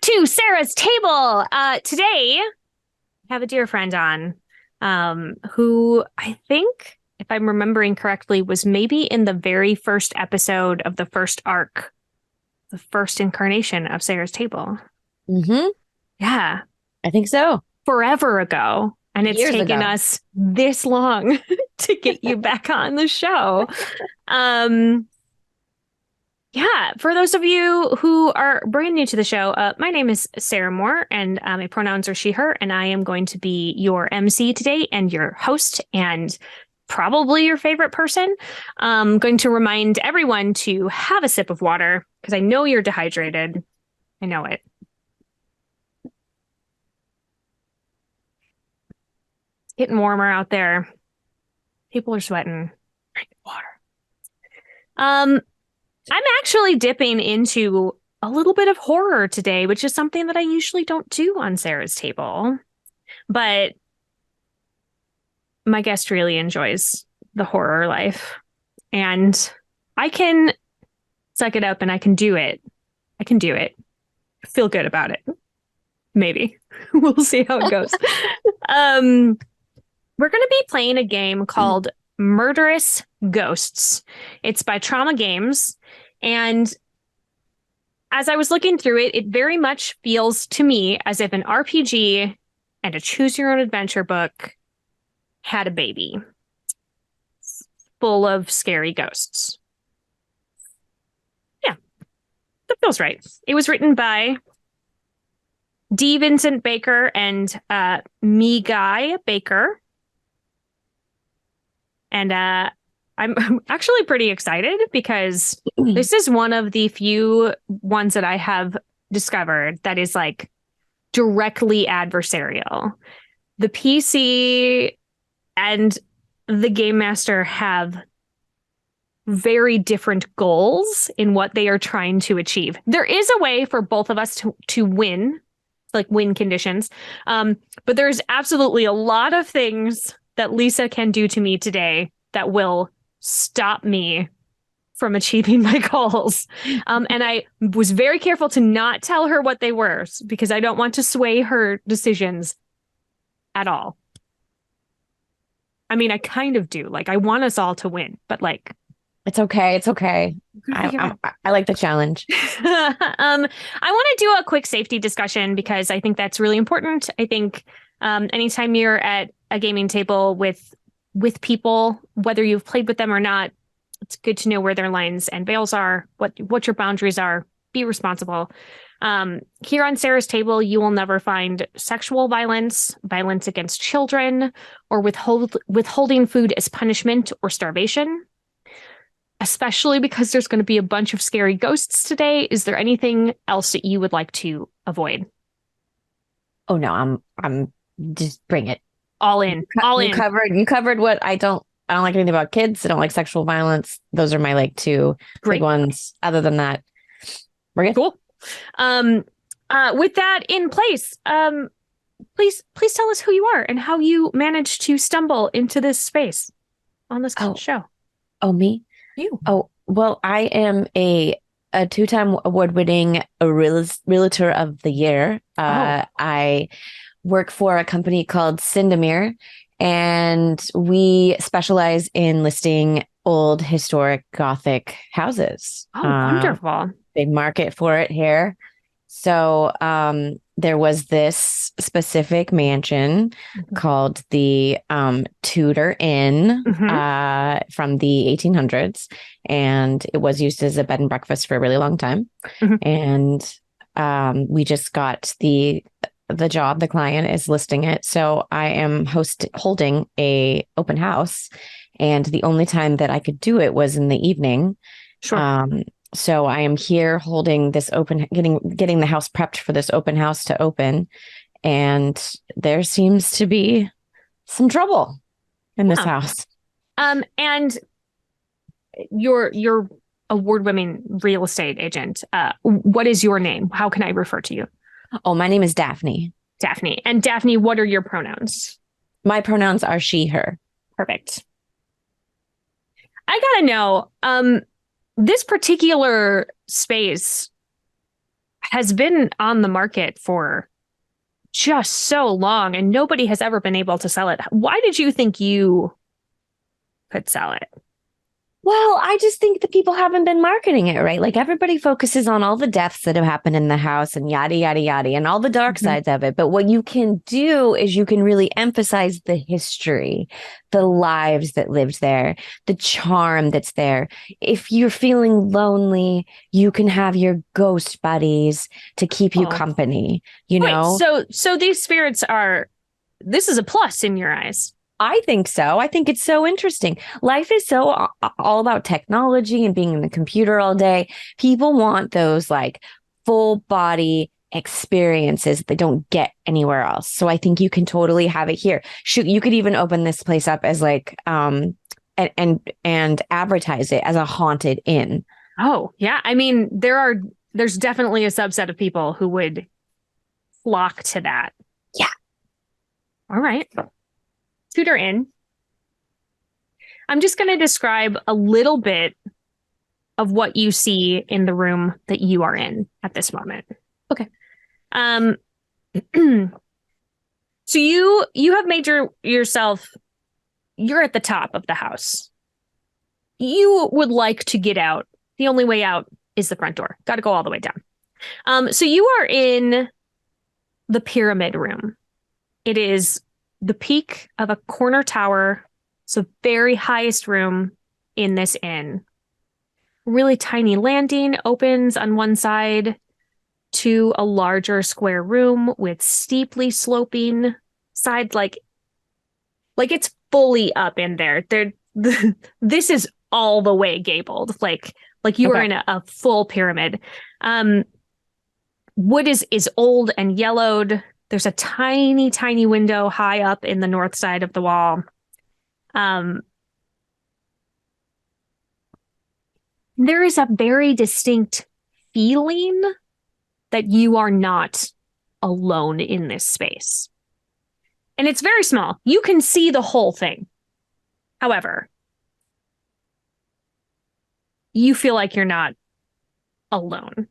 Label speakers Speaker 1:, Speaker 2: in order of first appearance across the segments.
Speaker 1: to Sarah's table. Today, I have a dear friend on, who I think, if I'm remembering correctly, was maybe in the very first episode of the first arc, the first incarnation of Sarah's table.
Speaker 2: Mm-hmm.
Speaker 1: Yeah,
Speaker 2: I think so.
Speaker 1: forever ago. And it's
Speaker 2: Years
Speaker 1: taken
Speaker 2: ago.
Speaker 1: us this long to get you back on the show. Um, Yeah, for those of you who are brand new to the show, my name is Sarah Moore, and my pronouns are she, her, and I am going to be your MC today and your host and probably your favorite person. I'm going to remind everyone to have a sip of water because I know you're dehydrated. I know it. It's getting warmer out there. People are sweating. Drink water. I'm actually dipping into a little bit of horror today, which is something that I usually don't do on Sarah's table. But my guest really enjoys the horror life. And I can suck it up and I can do it. I can do it. Feel good about it. Maybe. We'll see how it goes. um, we're going to be playing a game called Murderous Ghosts. It's by Trauma Games. And as I was looking through it, it very much feels to me as if an RPG and a choose your own adventure book had a baby full of scary ghosts. Yeah, that feels right. It was written by D. Vincent Baker and Me Guy Baker. And I'm actually pretty excited because this is one of the few ones that I have discovered that is like directly adversarial. The PC and the game master have very different goals in what they are trying to achieve. There is a way for both of us to win, like win conditions. But there's absolutely a lot of things that Lisa can do to me today that will stop me from achieving my goals. And I was very careful to not tell her what they were because I don't want to sway her decisions at all. I mean, I kind of do. Like, I want us all to win, but like,
Speaker 2: It's okay. It's okay. I like the challenge.
Speaker 1: I want to do a quick safety discussion because I think that's really important. I think anytime you're at a gaming table with people, whether you've played with them or not, it's good to know where their lines and veils are, what your boundaries are. Be responsible. Here on Sarah's table, you will never find sexual violence, violence against children, or withholding food as punishment or starvation. Especially because there's going to be a bunch of scary ghosts today. Is there anything else that you would like to avoid?
Speaker 2: Oh no, I'm just bring it.
Speaker 1: All in, all
Speaker 2: You
Speaker 1: in.
Speaker 2: covered what I don't like anything about kids. I don't like sexual violence. Those are my like two big
Speaker 1: Great.
Speaker 2: ones. Other than that, bring it.
Speaker 1: Cool. With that in place, please tell us who you are and how you managed to stumble into this space on this
Speaker 2: Oh,
Speaker 1: show.
Speaker 2: oh me.
Speaker 1: You.
Speaker 2: Oh, well, I am a two-time award-winning realtor of the year. I work for a company called Syndemere, and we specialize in listing old historic Gothic houses.
Speaker 1: Oh, wonderful.
Speaker 2: Big market for it here. So there was this specific mansion called the Tudor Inn from the 1800s, and it was used as a bed and breakfast for a really long time. And we just got the job. The client is listing it, so I am holding a open house, and the only time that I could do it was in the evening.
Speaker 1: Sure.
Speaker 2: So I am here holding this getting the house prepped for this open house to open. And there seems to be some trouble in this house.
Speaker 1: And your award-winning real estate agent, what is your name? How can I refer to you?
Speaker 2: Oh, my name is Daphne.
Speaker 1: Daphne. And Daphne, what are your pronouns?
Speaker 2: My pronouns are she, her.
Speaker 1: Perfect. I gotta know, this particular space, I has been on the market for just so long and nobody has ever been able to sell it. Why did you think you could sell it?
Speaker 2: Well, I just think that people haven't been marketing it right. Like everybody focuses on all the deaths that have happened in the house and yada, yada, yada, and all the dark sides of it. But what you can do is you can really emphasize the history, the lives that lived there, the charm that's there. If you're feeling lonely, you can have your ghost buddies to keep you company, you know?
Speaker 1: So these spirits this is a plus in your eyes.
Speaker 2: I think so. I think it's so interesting. Life is so all about technology and being in the computer all day. People want those like full body experiences that they don't get anywhere else. So I think you can totally have it here. Shoot, you could even open this place up as like and advertise it as a haunted inn.
Speaker 1: Oh, yeah. I mean, there's definitely a subset of people who would flock to that.
Speaker 2: Yeah.
Speaker 1: All right. Tudor Inn. I'm just going to describe a little bit of what you see in the room that you are in at this moment.
Speaker 2: Okay.
Speaker 1: So you have made yourself, you're at the top of the house. You would like to get out. The only way out is the front door. Got to go all the way down. So you are in the pyramid room. It is the peak of a corner tower. It's the very highest room in this inn. Really tiny landing opens on one side to a larger square room with steeply sloping side, like it's fully up in there. This is all the way gabled, like you are in a full pyramid. Wood is old and yellowed. There's a tiny, tiny window high up in the north side of the wall. There is a very distinct feeling that you are not alone in this space. And it's very small. You can see the whole thing. However, you feel like you're not alone.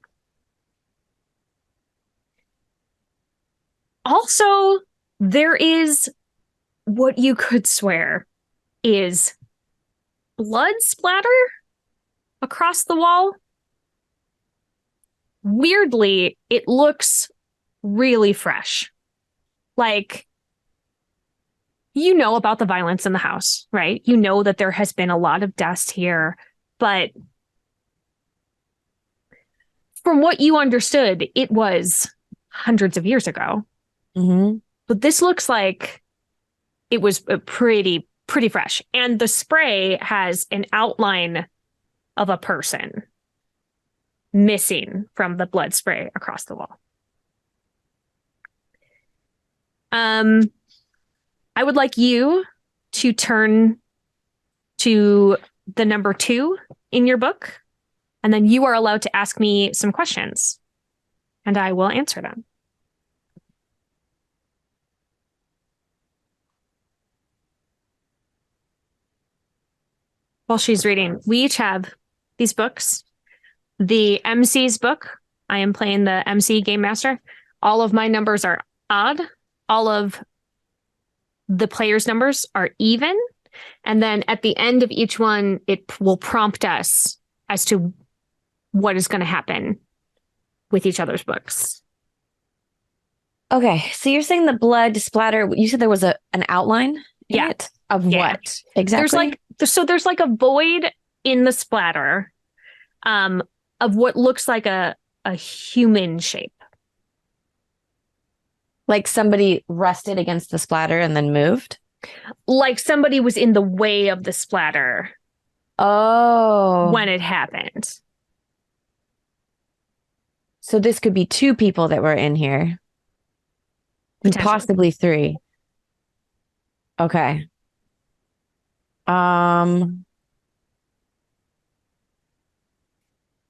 Speaker 1: Also, there is what you could swear is blood splatter across the wall. Weirdly, it looks really fresh. Like, you know about the violence in the house, right? You know that there has been a lot of dust here, but from what you understood, it was hundreds of years ago.
Speaker 2: Mm-hmm.
Speaker 1: But this looks like it was pretty fresh. And the spray has an outline of a person missing from the blood spray across the wall. I would like you to turn to the number 2 in your book, and then you are allowed to ask me some questions, and I will answer them. While she's reading, we each have these books. The MC's book, I am playing the MC Game Master. All of my numbers are odd. All of the players' numbers are even. And then at the end of each one, it will prompt us as to what is going to happen with each other's books.
Speaker 2: Okay, so you're saying the blood splatter, you said there was an outline in it? Of what exactly?
Speaker 1: There's like a void in the splatter of what looks like a human shape.
Speaker 2: Like somebody rested against the splatter and then moved?
Speaker 1: Like somebody was in the way of the splatter.
Speaker 2: Oh.
Speaker 1: When it happened.
Speaker 2: So this could be 2 people that were in here. And possibly 3. Okay.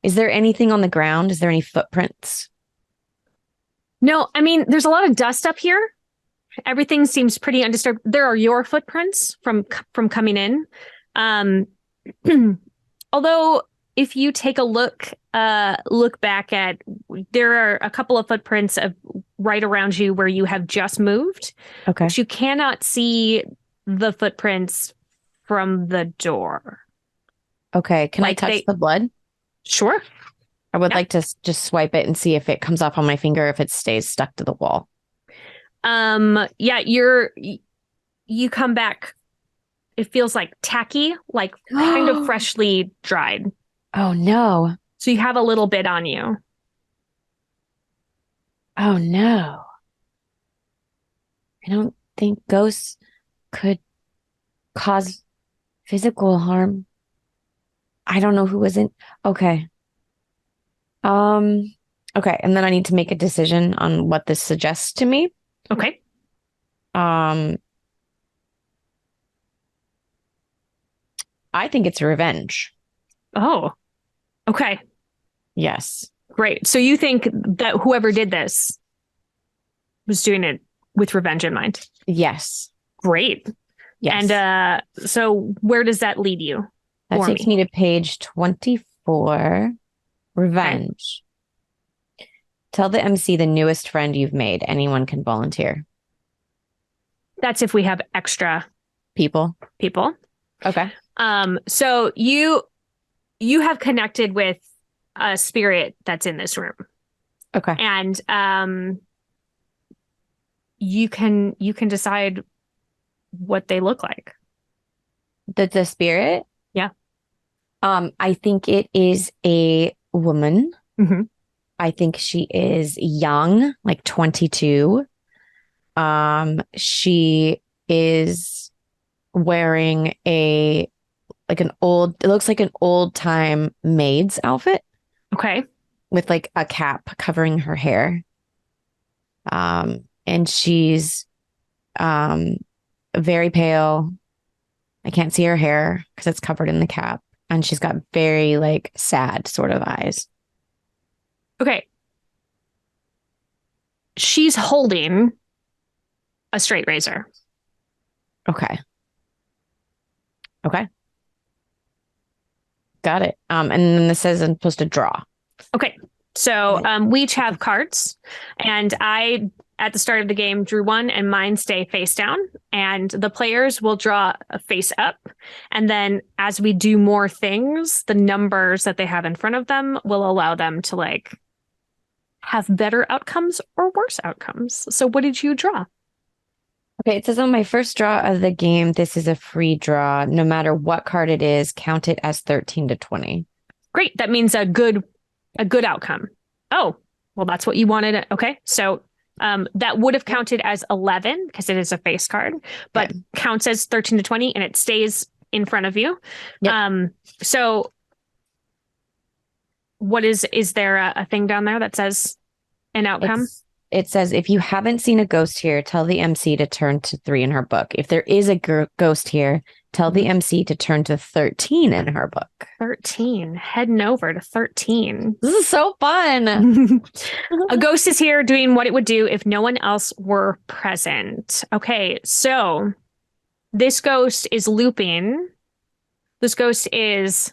Speaker 2: Is there anything on the ground? Is there any footprints?
Speaker 1: No, I mean, there's a lot of dust up here. Everything seems pretty undisturbed. There are your footprints from coming in. Although if you take a look look back at, there are a couple of footprints of right around you where you have just moved,
Speaker 2: Okay.
Speaker 1: but you cannot see the footprints from the door.
Speaker 2: Okay. Can I
Speaker 1: Like
Speaker 2: touch
Speaker 1: they,
Speaker 2: the blood?
Speaker 1: sure.
Speaker 2: I would
Speaker 1: Yeah.
Speaker 2: like to just swipe it and see if it comes off on my finger, if it stays stuck to the wall.
Speaker 1: Yeah, you come back. It feels like tacky, like kind of freshly dried.
Speaker 2: Oh no.
Speaker 1: So you have a little bit on you.
Speaker 2: Oh no. I don't think ghosts could cause physical harm. I don't know who was in. Okay. Um, okay. And then I need to make a decision on what this suggests to me.
Speaker 1: Okay.
Speaker 2: Um, I think it's revenge.
Speaker 1: Oh, okay.
Speaker 2: Yes.
Speaker 1: Great. So you think that whoever did this was doing it with revenge in mind?
Speaker 2: Yes.
Speaker 1: Great.
Speaker 2: Yes.
Speaker 1: And so where does that lead you?
Speaker 2: That
Speaker 1: For
Speaker 2: takes
Speaker 1: me.
Speaker 2: me to page 24.
Speaker 1: Okay.
Speaker 2: Revenge. Tell the MC the newest friend you've made. Anyone can volunteer.
Speaker 1: That's if we have extra
Speaker 2: People.
Speaker 1: people.
Speaker 2: Okay.
Speaker 1: So you have connected with a spirit that's in this room.
Speaker 2: Okay.
Speaker 1: And you can decide what they look like.
Speaker 2: The spirit.
Speaker 1: Yeah.
Speaker 2: I think it is a woman.
Speaker 1: Mm-hmm.
Speaker 2: I think she is young, like 22. She is wearing it looks like an old time maid's outfit
Speaker 1: Okay.
Speaker 2: with like a cap covering her hair. And she's um very pale. I can't see her hair because it's covered in the cap. And she's got very like sad sort of eyes.
Speaker 1: Okay. She's holding a straight razor.
Speaker 2: Okay. Okay. Got it. And then this says I'm supposed to draw.
Speaker 1: Okay. So we each have cards, and I, at the start of the game, drew one, and mine stay face down. And the players will draw a face up. And then as we do more things, the numbers that they have in front of them will allow them to like have better outcomes or worse outcomes. So what did you draw?
Speaker 2: Okay, it says on my first draw of the game, this is a free draw. No matter what card it is, count it as 13 to 20.
Speaker 1: Great. That means a good outcome. Oh, well, that's what you wanted. Okay. So that would have counted as 11 because it is a face card, but counts as 13 to 20 and it stays in front of you.
Speaker 2: Yep.
Speaker 1: So what is there a thing down there that says an outcome?
Speaker 2: It says, if you haven't seen a ghost here, tell the MC to turn to 3 in her book. If there is a ghost here, tell the MC to turn to 13 in her book.
Speaker 1: 13. Heading over to 13.
Speaker 2: This is so fun.
Speaker 1: A ghost is here doing what it would do if no one else were present. Okay, so this ghost is looping. This ghost is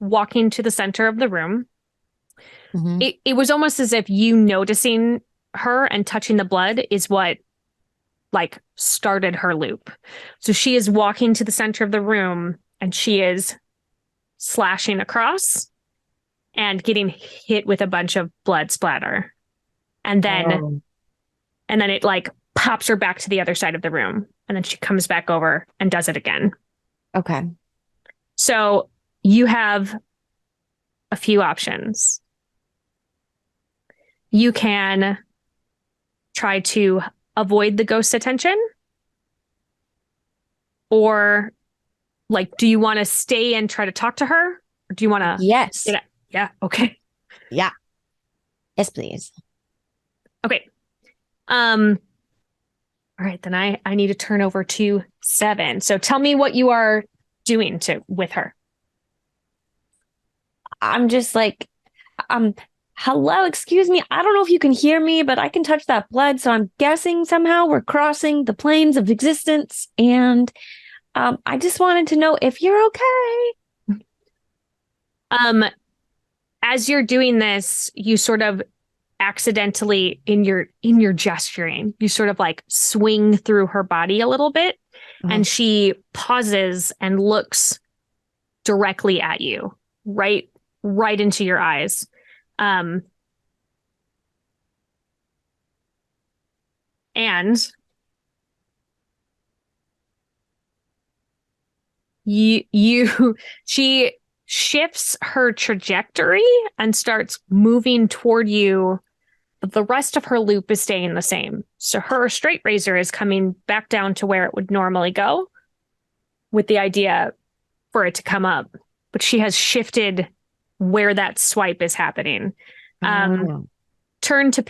Speaker 1: walking to the center of the room. Mm-hmm. It was almost as if you noticing her and touching the blood is what like started her loop. So she is walking to the center of the room and she is slashing across and getting hit with a bunch of blood splatter. And then it like pops her back to the other side of the room. And then she comes back over and does it again.
Speaker 2: Okay.
Speaker 1: So you have a few options. You can try to avoid the ghost's attention, or like, do you want to stay and try to talk to her, or do you want to?
Speaker 2: Yes.
Speaker 1: Yeah. Okay.
Speaker 2: Yeah. Yes, please.
Speaker 1: Okay. All right, then I need to turn over to 7. So tell me what you are doing with her.
Speaker 2: I'm just like, hello, excuse me. I don't know if you can hear me, but I can touch that blood. So I'm guessing somehow we're crossing the planes of existence. And I just wanted to know if you're okay.
Speaker 1: as you're doing this, you sort of accidentally in your gesturing, you sort of like swing through her body a little bit,
Speaker 2: Oh,
Speaker 1: and she pauses and looks directly at you, right into your eyes. Um, and you she shifts her trajectory and starts moving toward you, but the rest of her loop is staying the same. So her straight razor is coming back down to where it would normally go, with the idea for it to come up, but she has shifted where that swipe is happening. Um,
Speaker 2: oh,
Speaker 1: turn to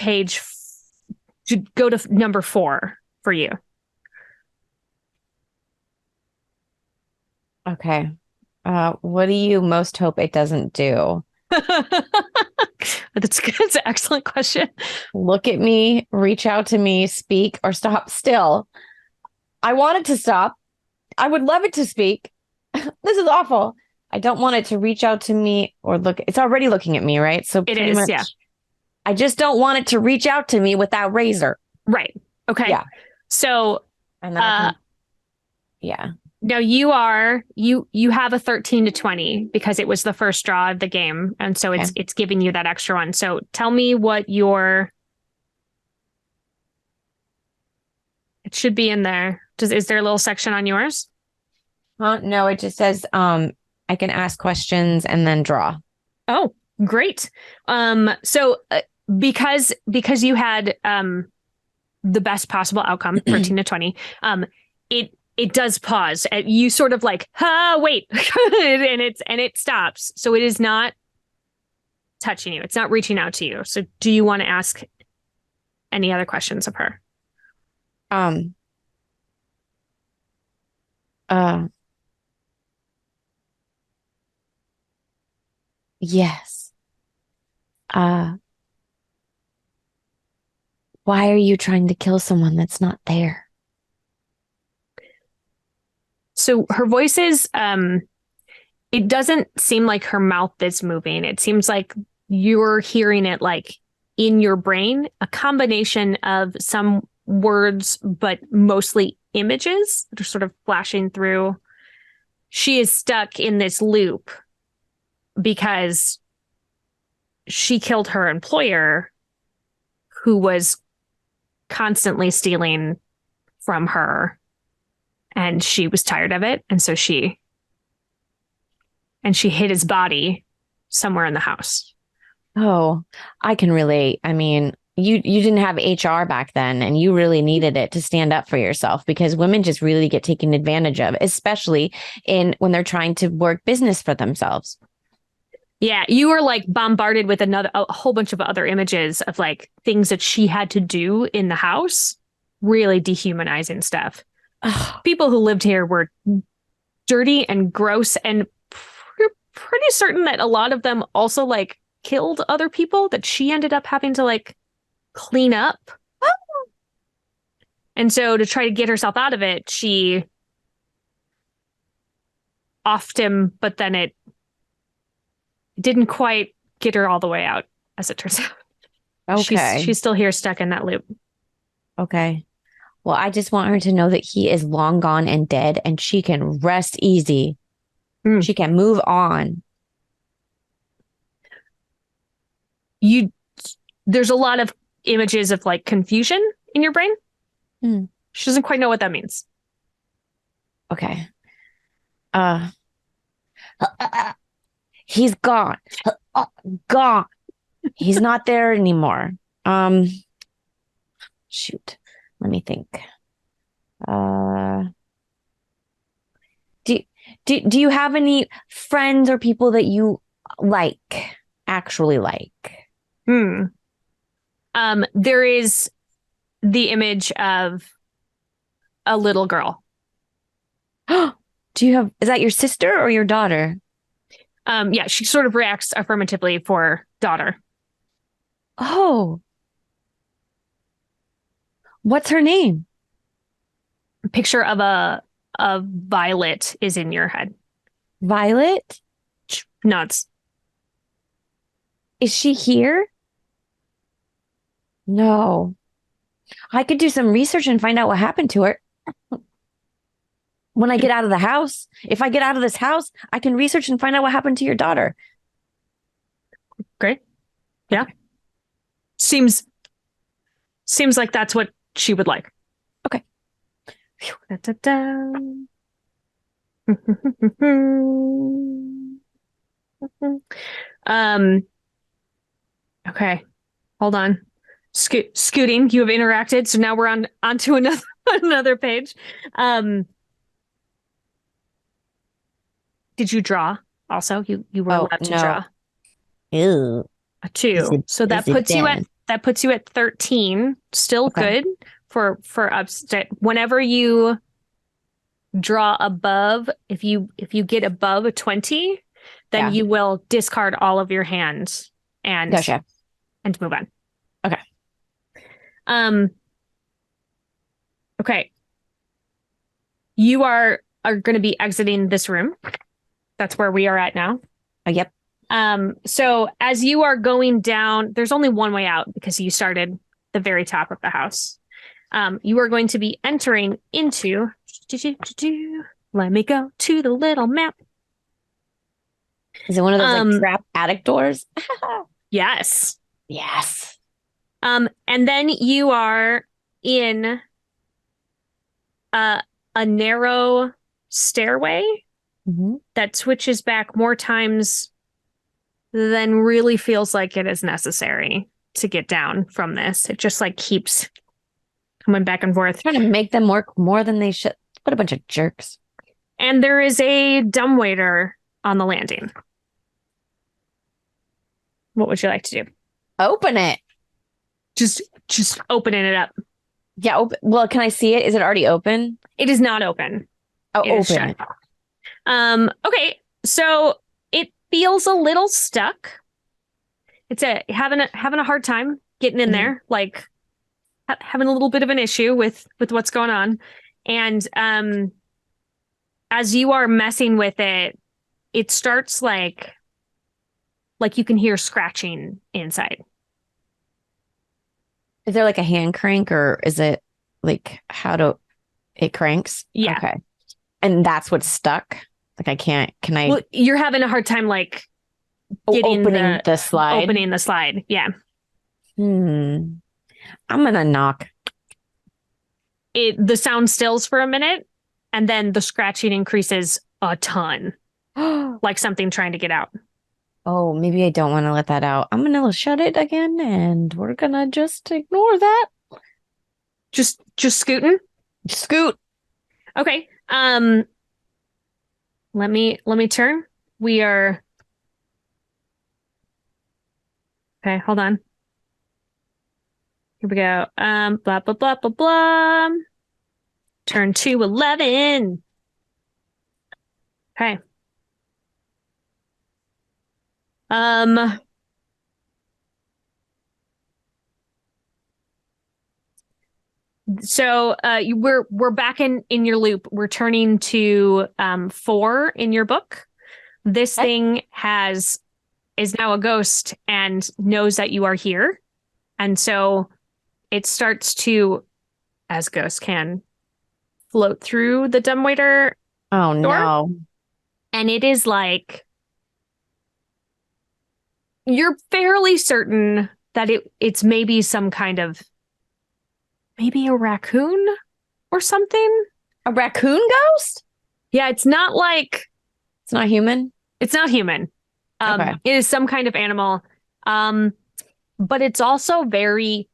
Speaker 1: to go to number 4 for you.
Speaker 2: okay. What do you most hope it doesn't do?
Speaker 1: That's an excellent question.
Speaker 2: Look at me, reach out to me, speak, or stop still. I want it to stop. I would love it to speak. This is awful. I don't want it to reach out to me or look. It's already looking at me, right? So
Speaker 1: It
Speaker 2: pretty
Speaker 1: is,
Speaker 2: much,
Speaker 1: yeah.
Speaker 2: I just don't want it to reach out to me without razor.
Speaker 1: Right. Okay.
Speaker 2: Yeah.
Speaker 1: So
Speaker 2: And then I can, yeah.
Speaker 1: now you have a 13 to 20 because it was the first draw of the game, and so
Speaker 2: Okay.
Speaker 1: it's giving you that extra one. So tell me what your it should be in there. Is there a little section on yours?
Speaker 2: No, it just says I can ask questions and then draw.
Speaker 1: Oh, great. So because you had the best possible outcome, 13 to 20, it does pause. You sort of like, wait, and it stops. So it is not touching you. It's not reaching out to you. So do you want to ask any other questions of her?
Speaker 2: Um uh yes. Uh why are you trying to kill someone that's not there?
Speaker 1: So her voice is it doesn't seem like her mouth is moving. It seems like you're hearing it like in your brain, a combination of some words, but mostly images that are sort of flashing through. She is stuck in this loop because she killed her employer, who was constantly stealing from her, and she was tired of it. And so she hid his body somewhere in the house.
Speaker 2: Oh, I can relate. I mean, you didn't have HR back then and you really needed it to stand up for yourself because women just really get taken advantage of, especially in when they're trying to work business for themselves.
Speaker 1: Yeah, you were like bombarded with a whole bunch of other images of like things that she had to do in the house, really dehumanizing stuff.
Speaker 2: Ugh.
Speaker 1: People who lived here were dirty and gross, and pretty certain that a lot of them also like killed other people that she ended up having to like clean up. And so to try to get herself out of it, she offed him, but then it didn't quite get her all the way out, as it turns out.
Speaker 2: Okay.
Speaker 1: She's still here stuck in that loop.
Speaker 2: Okay. Well, I just want her to know that he is long gone and dead and she can rest easy.
Speaker 1: Mm.
Speaker 2: She can move on.
Speaker 1: There's a lot of images of like confusion in your brain.
Speaker 2: Mm.
Speaker 1: She doesn't quite know what that means.
Speaker 2: Okay. Uh, he's gone. Gone. He's not there anymore. Shoot. Let me think. Uh, do you have any friends or people that you like, actually like?
Speaker 1: Hmm. There is the image of a little girl.
Speaker 2: Do you have, is that your sister or your daughter?
Speaker 1: Yeah, she sort of reacts affirmatively for daughter.
Speaker 2: Oh, what's her name?
Speaker 1: Picture of a violet is in your head.
Speaker 2: Violet?
Speaker 1: Nods.
Speaker 2: Is she here? No. I could do some research and find out what happened to her when I get out of the house. If I get out of this house, I can research and find out what happened to your daughter.
Speaker 1: Great. Yeah.
Speaker 2: Okay.
Speaker 1: Seems like that's what she would like.
Speaker 2: Okay.
Speaker 1: Da, da, da. um okay. Hold on. Scooting, you have interacted, so now we're on onto another another page. Did you draw? Also, you were
Speaker 2: Oh,
Speaker 1: allowed to
Speaker 2: no.
Speaker 1: draw
Speaker 2: Ew.
Speaker 1: a two. So
Speaker 2: Is it done?
Speaker 1: that puts you at 13. Still
Speaker 2: Okay.
Speaker 1: good for upstate. Whenever you draw above, if you get above a 20, then
Speaker 2: Yeah.
Speaker 1: you will discard all of your hands
Speaker 2: Gotcha.
Speaker 1: and move on.
Speaker 2: Okay.
Speaker 1: Um okay. You are going to be exiting this room. That's where we are at now.
Speaker 2: Yep.
Speaker 1: So as you are going down, there's only one way out because you started the very top of the house. You are going to be entering into. Let me go to the little map.
Speaker 2: Is it one of those like trap attic doors?
Speaker 1: Yes.
Speaker 2: Yes.
Speaker 1: And then you are in a narrow stairway that switches back more times than really feels like it is necessary to get down from this. It just like keeps coming back and forth.
Speaker 2: Trying to make them work more than they should. What a bunch of jerks.
Speaker 1: And there is a dumbwaiter on the landing. What would you like to do?
Speaker 2: Open it.
Speaker 1: Just opening it up.
Speaker 2: Yeah. Well, can I see it? Is it already open?
Speaker 1: It is not open.
Speaker 2: Oh,
Speaker 1: It is
Speaker 2: open
Speaker 1: shut.
Speaker 2: it.
Speaker 1: Okay. So it feels a little stuck. It's having a hard time getting in there, like having a little bit of an issue with what's going on. And as you are messing with it, it starts like you can hear scratching inside.
Speaker 2: Is there like a hand crank or is it like it cranks?
Speaker 1: Yeah.
Speaker 2: Okay. And that's what's stuck. Like can I
Speaker 1: Well, you're having a hard time like getting
Speaker 2: opening the slide?
Speaker 1: Opening the slide. Yeah.
Speaker 2: I'm gonna knock.
Speaker 1: The sound stills for a minute and then the scratching increases a ton. Like something trying to get out.
Speaker 2: Oh, maybe I don't want to let that out. I'm gonna shut it again and we're gonna just ignore that.
Speaker 1: Just scooting.
Speaker 2: Scoot.
Speaker 1: Okay. Let me turn. We are okay, hold on. Here we go. Blah blah blah blah blah. Turn to 11. Okay. So we're back in your loop. We're turning to 4 in your book. This thing is now a ghost and knows that you are here. And so it starts to, as ghosts can, float through the dumbwaiter
Speaker 2: Oh
Speaker 1: door.
Speaker 2: no.
Speaker 1: And it is like you're fairly certain that it's maybe some kind of maybe a raccoon or something.
Speaker 2: A raccoon ghost?
Speaker 1: Yeah, it's not like
Speaker 2: It's not human.
Speaker 1: it's not human.
Speaker 2: Okay.
Speaker 1: It is some kind of animal. But it's also very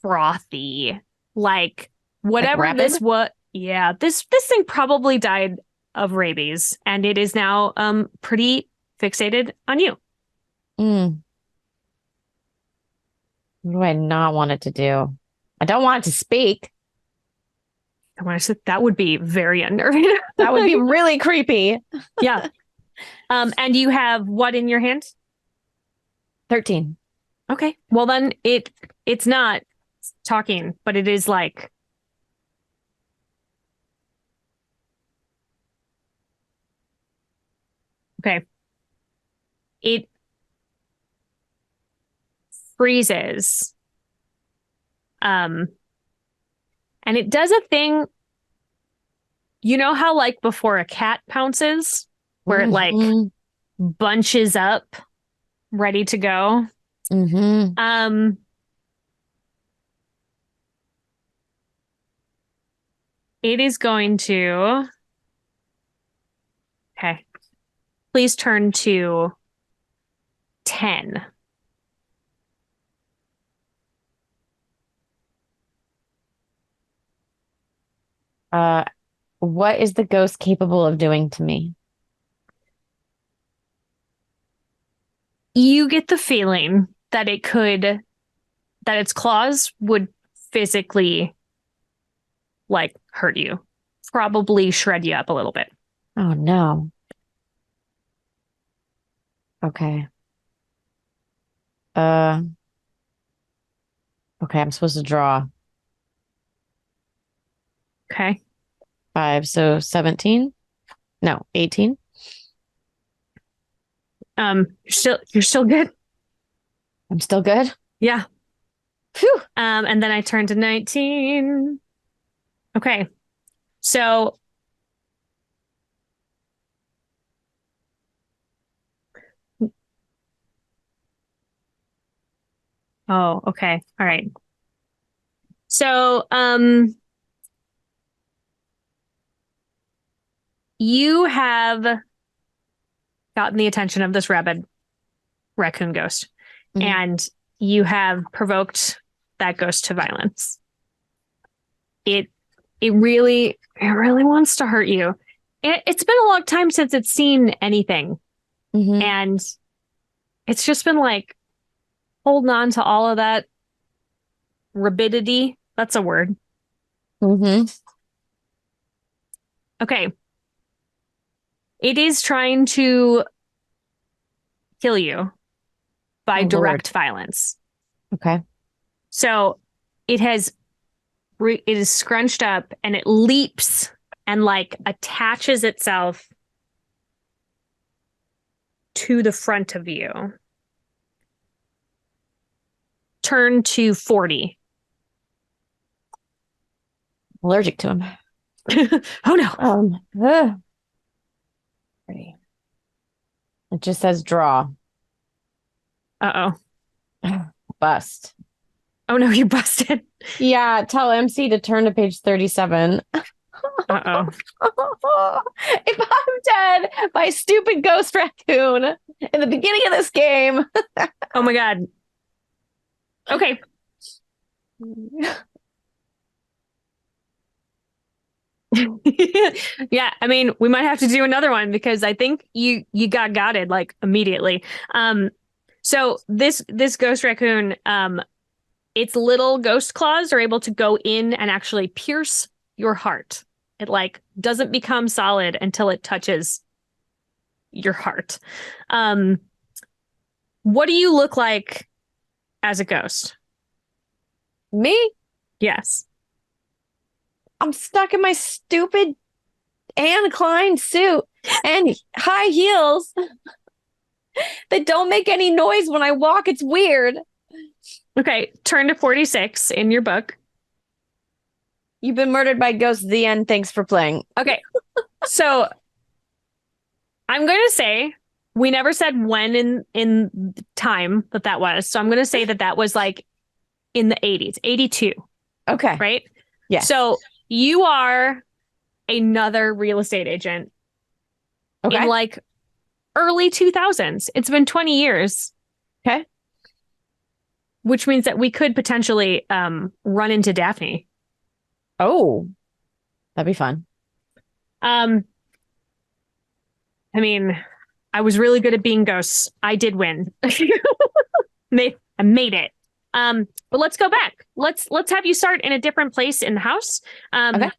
Speaker 1: frothy. Like whatever
Speaker 2: Like
Speaker 1: this
Speaker 2: rabid?
Speaker 1: was, yeah, this thing probably died of rabies and it is now pretty fixated on you.
Speaker 2: What do I not want it to do? I don't want it to speak.
Speaker 1: I want to say that would be very unnerving.
Speaker 2: That would be really creepy.
Speaker 1: Yeah. And you have what in your hand?
Speaker 2: 13.
Speaker 1: Okay. Well then it's not talking, but it is like okay. freezes. And it does a thing. You know how like before a cat pounces, where it like bunches up, ready to go? It is going to. Okay. Please turn to 10.
Speaker 2: What is the ghost capable of doing to me?
Speaker 1: You get the feeling that that its claws would physically like hurt you, probably shred you up a little bit.
Speaker 2: Oh no. Okay. Uh, okay, I'm supposed to draw
Speaker 1: Okay.
Speaker 2: 5, so 17? No, 18.
Speaker 1: You're still good.
Speaker 2: I'm still good.
Speaker 1: Yeah.
Speaker 2: Phew.
Speaker 1: And then I turned to 19. Okay. So oh, okay. All right. So you have gotten the attention of this rabid raccoon ghost, and you have provoked that ghost to violence. It really wants to hurt you. It's been a long time since it's seen anything, and it's just been like holding on to all of that rabidity. That's a word. Okay. It is trying to kill you by direct violence.
Speaker 2: Okay.
Speaker 1: So it is scrunched up and it leaps and like attaches itself to the front of you. Turn to 40.
Speaker 2: Allergic to him.
Speaker 1: Oh no.
Speaker 2: It just says draw.
Speaker 1: Uh-oh.
Speaker 2: Bust.
Speaker 1: Oh no, you busted.
Speaker 2: Yeah, tell MC to turn to page 37.
Speaker 1: Uh-oh.
Speaker 2: If I'm dead by a stupid ghost raccoon in the beginning of this game.
Speaker 1: Oh my God. Okay. Yeah, I mean, we might have to do another one because I think you got gotted like immediately. So this ghost raccoon, its little ghost claws are able to go in and actually pierce your heart. It like doesn't become solid until it touches your heart. What do you look like as a ghost?
Speaker 2: Me?
Speaker 1: Yes.
Speaker 2: I'm stuck in my stupid Anne Klein suit and high heels that don't make any noise when I walk. It's weird.
Speaker 1: Okay, turn to 46 in your book.
Speaker 2: You've been murdered by ghosts. The end. Thanks for playing.
Speaker 1: Okay, so I'm going to say we never said when in time that was. So I'm going to say that was like in the 80s, 82.
Speaker 2: Okay.
Speaker 1: Right?
Speaker 2: Yes.
Speaker 1: So you are another real estate agent in like early 2000s. It's been 20 years.
Speaker 2: Okay.
Speaker 1: Which means that we could potentially run into Daphne.
Speaker 2: Oh, that'd be fun.
Speaker 1: I mean, I was really good at being ghosts. I did win. I made it. But let's go back. Let's have you start in a different place in the house. Okay.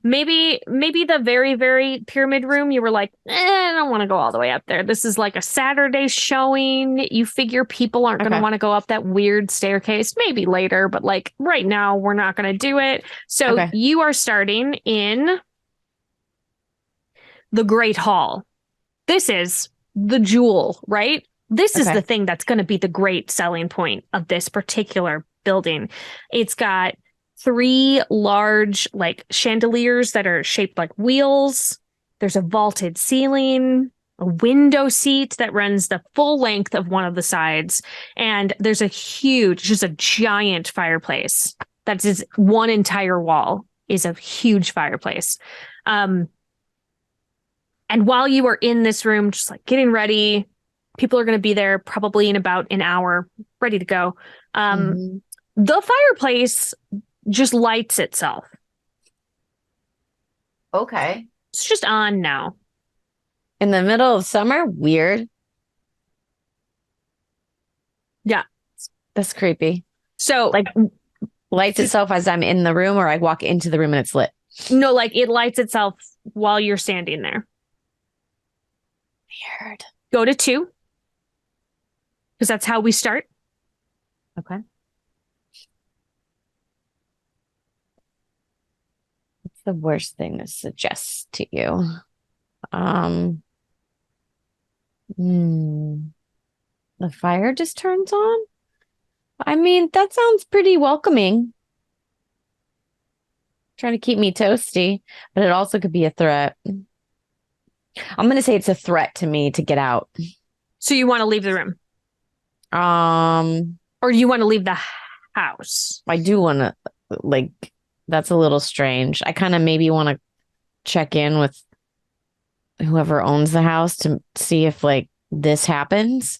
Speaker 1: Maybe the very, very pyramid room, you were like, I don't want to go all the way up there. This is like a Saturday showing. You figure people aren't going to want to go up that weird staircase. Maybe later, but like right now, we're not going to do it. So you are starting in the Great Hall. This is the jewel, right? This is
Speaker 2: Okay.
Speaker 1: the thing that's going to be the great selling point of this particular building. It's got three large like chandeliers that are shaped like wheels. There's a vaulted ceiling, a window seat that runs the full length of one of the sides, and there's a huge, just a giant fireplace. That's his one entire wall is a huge fireplace. Um, and while you are in this room, just like getting ready, people are going to be there probably in about an hour, ready to go. Um,
Speaker 2: Hmm.
Speaker 1: the fireplace just lights itself.
Speaker 2: Okay.
Speaker 1: It's just on now.
Speaker 2: In the middle of summer? Weird.
Speaker 1: Yeah.
Speaker 2: That's creepy.
Speaker 1: So,
Speaker 2: Like lights itself as I'm in the room, or I walk into the room and it's lit.
Speaker 1: no, like it lights itself while you're standing there.
Speaker 2: Weird.
Speaker 1: Go to 2, because that's how we start.
Speaker 2: Okay. What's the worst thing to suggest to you? Um, hmm, the fire just turns on? I mean, that sounds pretty welcoming. Trying to keep me toasty, but it also could be a threat. I'm going to say it's a threat to me to get out.
Speaker 1: So you want to leave the room,
Speaker 2: Um,
Speaker 1: or you want to leave the house?
Speaker 2: I do want to, like, that's a little strange. I kind of maybe want to check in with whoever owns the house to see if, like, this happens.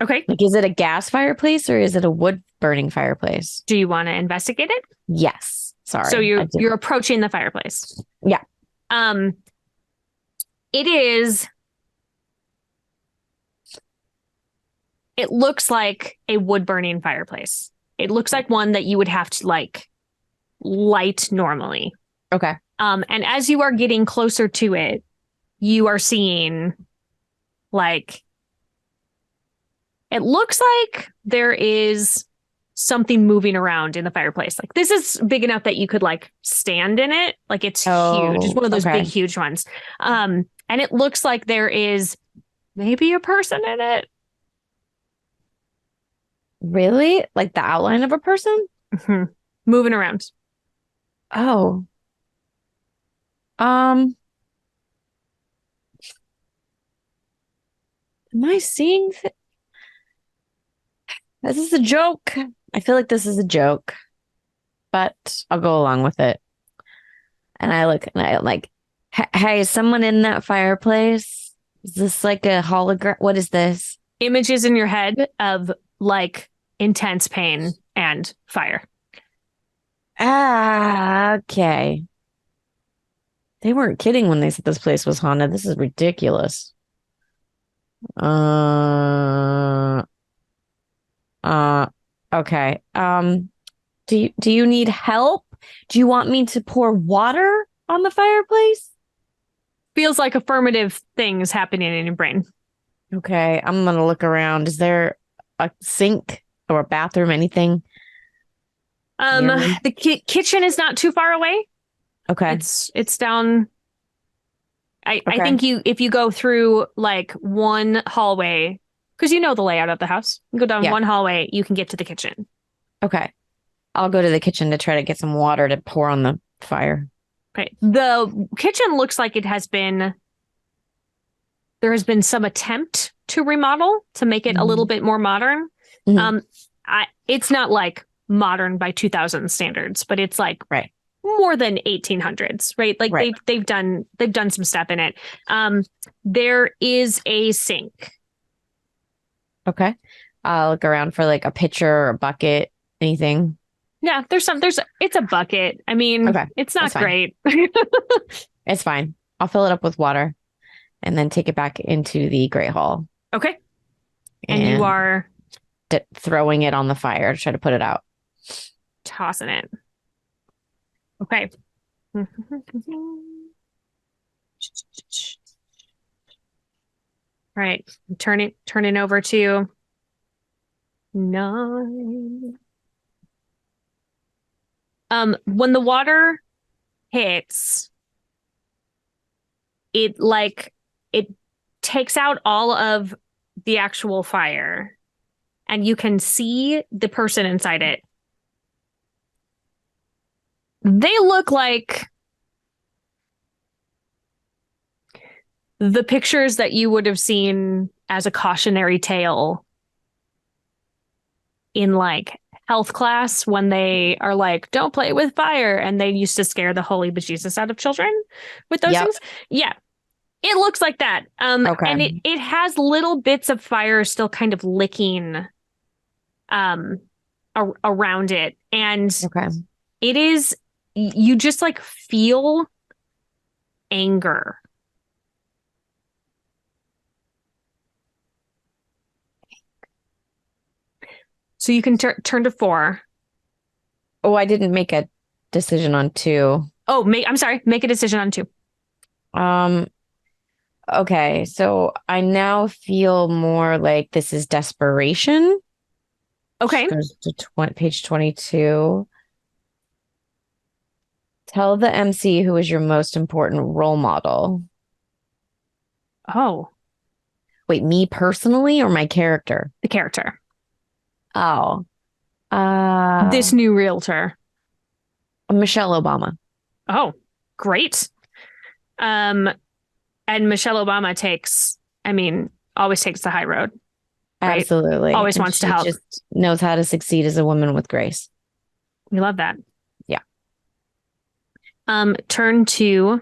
Speaker 1: Okay.
Speaker 2: Like, is it a gas fireplace or is it a wood burning fireplace?
Speaker 1: Do you want to investigate it?
Speaker 2: Yes. Sorry.
Speaker 1: So
Speaker 2: I
Speaker 1: you're approaching the fireplace.
Speaker 2: Yeah.
Speaker 1: Um, it is. It looks like a wood burning fireplace. It looks like one that you would have to like light normally.
Speaker 2: Okay.
Speaker 1: And as you are getting closer to it, you are seeing like it looks like there is something moving around in the fireplace. Like this is big enough that you could like stand in it. Like it's huge. It's
Speaker 2: Oh,
Speaker 1: one of those big,
Speaker 2: okay.
Speaker 1: huge ones. And it looks like there is maybe a person in it.
Speaker 2: Really? Like the outline of a person?
Speaker 1: Mhm. Moving around.
Speaker 2: Oh. Um, am I seeing this is a joke? I feel like this is a joke, but I'll go along with it. And I look and I'm like, hey, is someone in that fireplace? Is this like a hologram? What is this?
Speaker 1: Images in your head of like intense pain and fire.
Speaker 2: Ah, okay. They weren't kidding when they said this place was haunted. This is ridiculous. Uh, uh, okay. Do you need help? Do you want me to pour water on the fireplace?
Speaker 1: Feels like affirmative things happening in your brain.
Speaker 2: Okay, I'm gonna look around. Is there a sink or a bathroom, anything
Speaker 1: Um,
Speaker 2: near me?
Speaker 1: the kitchen is not too far away.
Speaker 2: Okay.
Speaker 1: It's down. I
Speaker 2: Okay.
Speaker 1: think if you go through like one hallway, because you know the layout of the house, you go down
Speaker 2: Yeah.
Speaker 1: one hallway, you can get to the kitchen.
Speaker 2: Okay. I'll go to the kitchen to try to get some water to pour on the fire.
Speaker 1: Okay. The kitchen looks like there has been some attempt to remodel to make it a little
Speaker 2: Mhm.
Speaker 1: bit more modern.
Speaker 2: Mhm.
Speaker 1: Um, it's not like modern by 2000 standards, but it's like
Speaker 2: Right.
Speaker 1: more than 1800s, right? Like
Speaker 2: Right.
Speaker 1: they've done some stuff in it. There is a sink.
Speaker 2: Okay. I'll look around for like a pitcher or a bucket, anything.
Speaker 1: Yeah, it's a bucket. I mean,
Speaker 2: Okay.
Speaker 1: it's
Speaker 2: That's
Speaker 1: not
Speaker 2: fine.
Speaker 1: great.
Speaker 2: It's fine. I'll fill it up with water and then take it back into the Great Hall
Speaker 1: Okay. And you
Speaker 2: and
Speaker 1: are
Speaker 2: throwing it on the fire to try to put it out.
Speaker 1: tossing it. Okay. Right. Turning over to 9. When the water hits, it takes out all of the actual fire and you can see the person inside it, they look like the pictures that you would have seen as a cautionary tale in like health class when they are like, don't play with fire. And they used to scare the holy bejesus out of children with those
Speaker 2: Yep.
Speaker 1: things. Yeah. It looks like that.
Speaker 2: Okay.
Speaker 1: And it has little bits of fire still kind of licking around it. And
Speaker 2: Okay.
Speaker 1: it is, you just like feel anger. So you can turn to 4.
Speaker 2: Oh, I didn't make a decision on 2.
Speaker 1: Oh, I'm sorry. Make a decision on 2.
Speaker 2: Okay, so I now feel more like this is desperation.
Speaker 1: Okay.
Speaker 2: Which goes to page 22. Tell the MC who is your most important role model.
Speaker 1: Oh,
Speaker 2: Wait, me personally or my character?
Speaker 1: the character.
Speaker 2: Oh,
Speaker 1: This new realtor.
Speaker 2: Michelle Obama.
Speaker 1: Oh, great. And Michelle Obama always takes the high road. Right?
Speaker 2: Absolutely.
Speaker 1: Always
Speaker 2: And
Speaker 1: wants to
Speaker 2: she
Speaker 1: help.
Speaker 2: just knows how to succeed as a woman with grace.
Speaker 1: We love that.
Speaker 2: Yeah.
Speaker 1: Turn to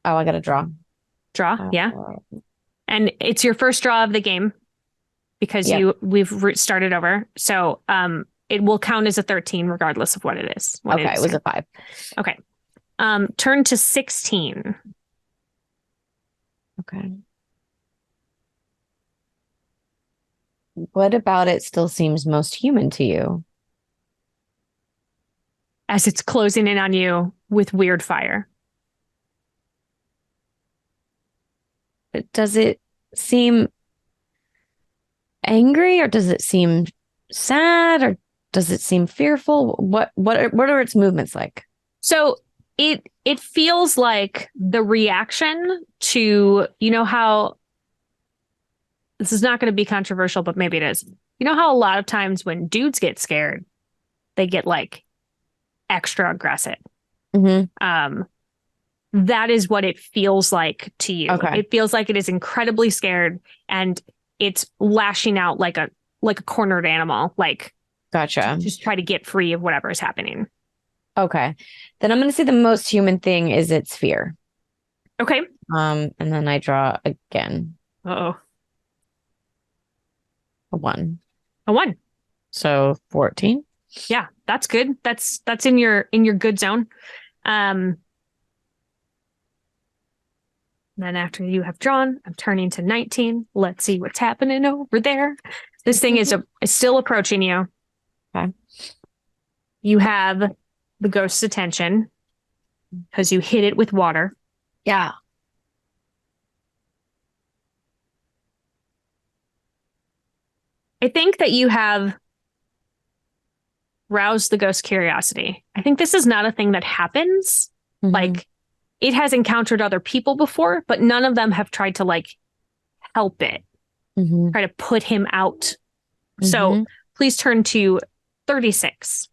Speaker 2: Oh, I got to draw.
Speaker 1: Yeah. And it's your first draw of the game because we've started over. So it will count as a 13 regardless of what it is.
Speaker 2: Okay, it was a 5.
Speaker 1: Okay. Turn to 16.
Speaker 2: Okay. What about it still seems most human to you?
Speaker 1: As it's closing in on you with weird fire.
Speaker 2: Does it seem angry or does it seem sad or does it seem fearful? What are its movements like?
Speaker 1: So it feels like the reaction to, you know how this is not going to be controversial, but maybe it is. You know how a lot of times when dudes get scared, they get like extra aggressive.
Speaker 2: Mm-hmm.
Speaker 1: That is what it feels like to you.
Speaker 2: Okay.
Speaker 1: It feels like it is incredibly scared and it's lashing out like a cornered animal, like
Speaker 2: Gotcha.
Speaker 1: just try to get free of whatever is happening.
Speaker 2: Okay. Then I'm going to say the most human thing is its fear.
Speaker 1: Okay.
Speaker 2: And then I draw again.
Speaker 1: Uh-oh.
Speaker 2: A 1.
Speaker 1: A 1.
Speaker 2: So 14.
Speaker 1: Yeah, that's good. That's in your good zone. Then after you have drawn, I'm turning to 19. Let's see what's happening over there. This thing is still approaching you.
Speaker 2: Okay.
Speaker 1: You have the ghost's attention because you hit it with water.
Speaker 2: Yeah.
Speaker 1: I think that you have roused the ghost's curiosity. I think this is not a thing that happens.
Speaker 2: Mm-hmm.
Speaker 1: Like, it has encountered other people before, but none of them have tried to like help it, try to put him out. So please turn to 36.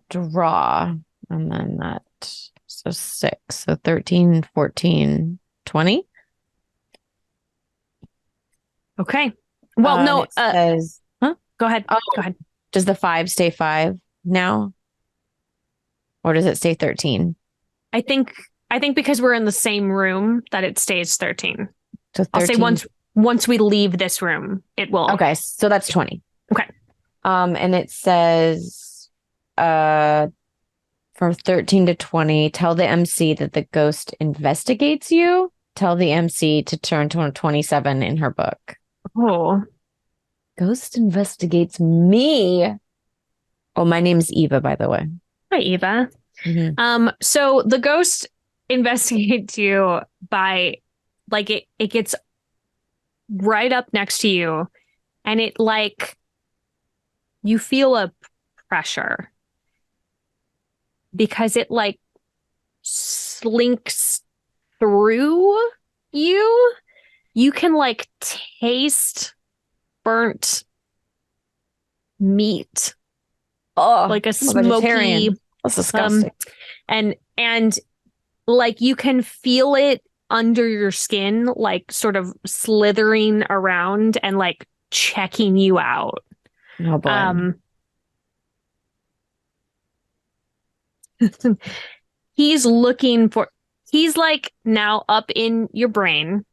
Speaker 2: Draw. And then that. So 6. So 13, 14, 20.
Speaker 1: Okay. Well, no.
Speaker 2: It says,
Speaker 1: Go ahead.
Speaker 2: Oh,
Speaker 1: Go ahead.
Speaker 2: Does the 5 stay 5 now? Or does it stay 13?
Speaker 1: I think because we're in the same room that it stays 13.
Speaker 2: So 13.
Speaker 1: I'll say once we leave this room, it will.
Speaker 2: Okay, so that's 20.
Speaker 1: Okay.
Speaker 2: And it says from 13 to 20, tell the MC that the ghost investigates you. Tell the MC to turn to 27 in her book.
Speaker 1: Oh.
Speaker 2: Ghost investigates me. Oh, my name's Eva, by the way.
Speaker 1: Hi, Eva.
Speaker 2: Mm-hmm.
Speaker 1: So the ghost investigates you by like it gets right up next to you and it like you feel a pressure because it like slinks through you. You can like taste burnt meat,
Speaker 2: Oh,
Speaker 1: like a
Speaker 2: I'm a
Speaker 1: smoky
Speaker 2: vegetarian. That's
Speaker 1: um
Speaker 2: disgusting.
Speaker 1: and like you can feel it under your skin, like sort of slithering around and like checking you out.
Speaker 2: Oh boy.
Speaker 1: Um he's looking for he's like now up in your brain